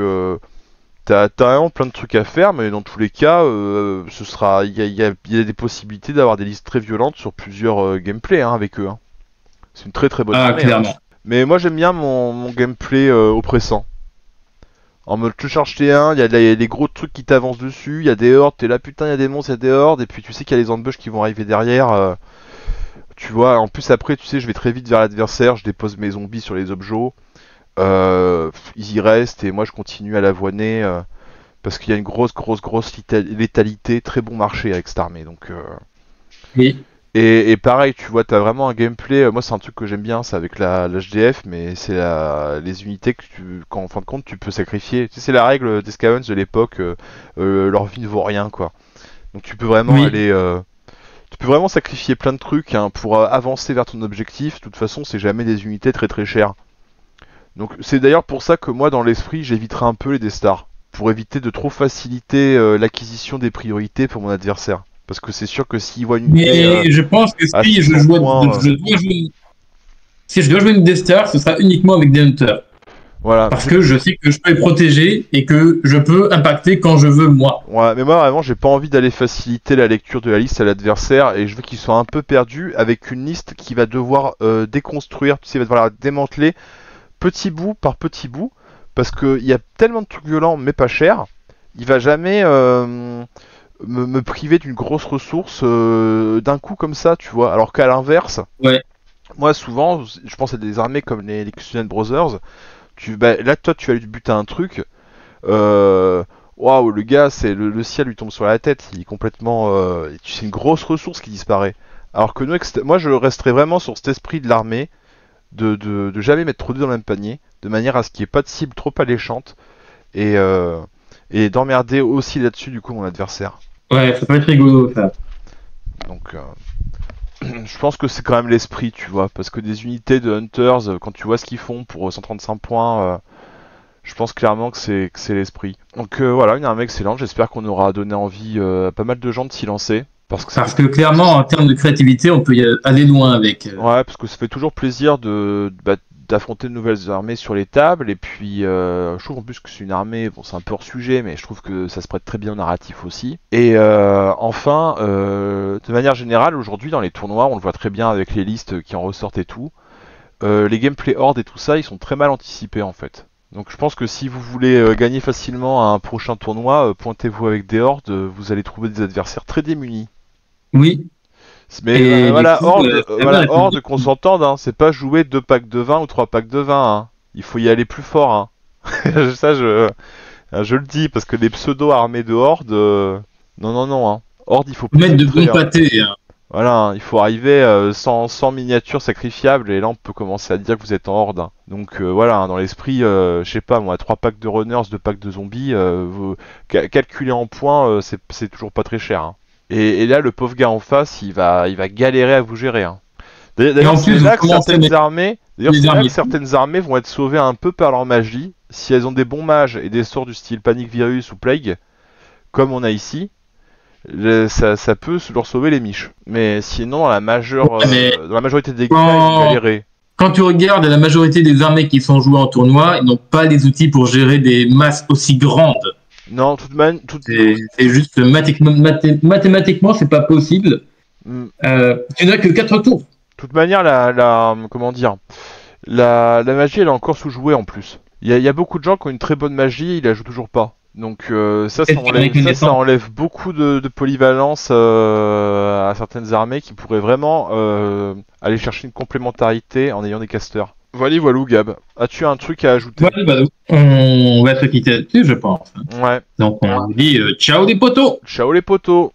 t'as vraiment plein de trucs à faire, mais dans tous les cas, il y a des possibilités d'avoir des listes très violentes sur plusieurs gameplays hein, avec eux. Hein. C'est une très très bonne armée. Clairement. Hein. Mais moi j'aime bien mon gameplay oppressant. En mode tu charges T1, il y a les gros trucs qui t'avancent dessus, il y a des hordes, t'es là putain il y a des monstres, il y a des hordes, et puis tu sais qu'il y a les ambush qui vont arriver derrière. Tu vois, en plus après tu sais je vais très vite vers l'adversaire, je dépose mes zombies sur les objets. Ils y restent et moi je continue à l'avoiner parce qu'il y a une grosse létalité, très bon marché avec cette armée. Donc, Oui. Et pareil, tu vois, t'as vraiment un gameplay. Moi, c'est un truc que j'aime bien, c'est avec la HDF, mais c'est les unités qu'en fin de compte, tu peux sacrifier. Tu sais, c'est la règle des Scavenge de l'époque, leur vie ne vaut rien, quoi. Donc, tu peux vraiment aller. Tu peux vraiment sacrifier plein de trucs hein, pour avancer vers ton objectif. De toute façon, c'est jamais des unités très très chères. Donc, c'est d'ailleurs pour ça que moi, dans l'esprit, j'éviterai un peu les D-Stars. Pour éviter de trop faciliter l'acquisition des priorités pour mon adversaire. Parce que c'est sûr que s'il voit une Mais je pense que si je dois jouer une D-Star, ce sera uniquement avec des Hunters. Voilà. Parce que je sais que je peux les protéger et que je peux impacter quand je veux, moi. Ouais, mais moi, vraiment, j'ai pas envie d'aller faciliter la lecture de la liste à l'adversaire et je veux qu'il soit un peu perdu avec une liste qui va devoir déconstruire, tu sais, il va devoir la démanteler petit bout par petit bout. Parce qu'il y a tellement de trucs violents mais pas chers, il va jamais me priver d'une grosse ressource d'un coup comme ça, tu vois. Alors qu'à l'inverse, moi souvent, je pense à des armées comme les Kusunen Brothers, là toi tu vas lui buter un truc, waouh le gars, c'est le ciel lui tombe sur la tête, il est complètement, c'est une grosse ressource qui disparaît. Alors que nous, moi je resterai vraiment sur cet esprit de l'armée, de jamais mettre trop de dans le même panier, de manière à ce qu'il n'y ait pas de cible trop alléchante et d'emmerder aussi là-dessus du coup mon adversaire. Ouais, ça peut être rigolo ça. Donc je pense que c'est quand même l'esprit, tu vois, parce que des unités de Hunters, quand tu vois ce qu'ils font pour 135 points, je pense clairement que c'est l'esprit. Donc voilà, une armée excellente, j'espère qu'on aura donné envie à pas mal de gens de s'y lancer. Parce que clairement, en termes de créativité, on peut y aller loin avec. Ouais, parce que ça fait toujours plaisir d'affronter de nouvelles armées sur les tables, et puis je trouve en plus que c'est une armée, bon c'est un peu hors sujet, mais je trouve que ça se prête très bien au narratif aussi. Et enfin, de manière générale, aujourd'hui dans les tournois, on le voit très bien avec les listes qui en ressortent et tout, les gameplay horde et tout ça, ils sont très mal anticipés en fait. Donc je pense que si vous voulez gagner facilement à un prochain tournoi, pointez-vous avec des hordes, vous allez trouver des adversaires très démunis. Oui. Mais voilà, Horde, qu'on s'entende, hein, c'est pas jouer 2 packs de 20 ou 3 packs de 20, hein. Il faut y aller plus fort. Hein. Ça, je le dis, parce que les pseudo-armées de Horde, non. Hein. Horde, il faut plus mettre de bons pâtés. Hein. Voilà, hein, il faut arriver sans miniatures sacrifiables, et là on peut commencer à dire que vous êtes en Horde. Hein. Donc voilà, hein, dans l'esprit, je sais pas moi, 3 packs de runners, 2 packs de zombies, calculer en points, c'est toujours pas très cher. Hein. Et là, le pauvre gars en face, il va galérer à vous gérer. Hein. D'ailleurs, c'est là que certaines armées vont être sauvées un peu par leur magie. Si elles ont des bons mages et des sorts du style Panic Virus ou Plague, comme on a ici, ça peut leur sauver les miches. Mais sinon, dans la majorité des cas, ils vont galérer. Quand tu regardes la majorité des armées qui sont jouées en tournoi, ils n'ont pas les outils pour gérer des masses aussi grandes. Non, c'est juste mathématiquement, c'est pas possible. Tu n'as que 4 tours. De toute manière, la magie, elle est encore sous-jouée en plus. Il y a beaucoup de gens qui ont une très bonne magie, ils la jouent toujours pas. Donc ça enlève beaucoup de polyvalence à certaines armées qui pourraient vraiment aller chercher une complémentarité en ayant des casters. Voilà, voilou, Gab. As-tu un truc à ajouter? Voilà, on va se quitter là-dessus, je pense. Ouais. Donc, on vous dit ciao les potos! Ciao les potos.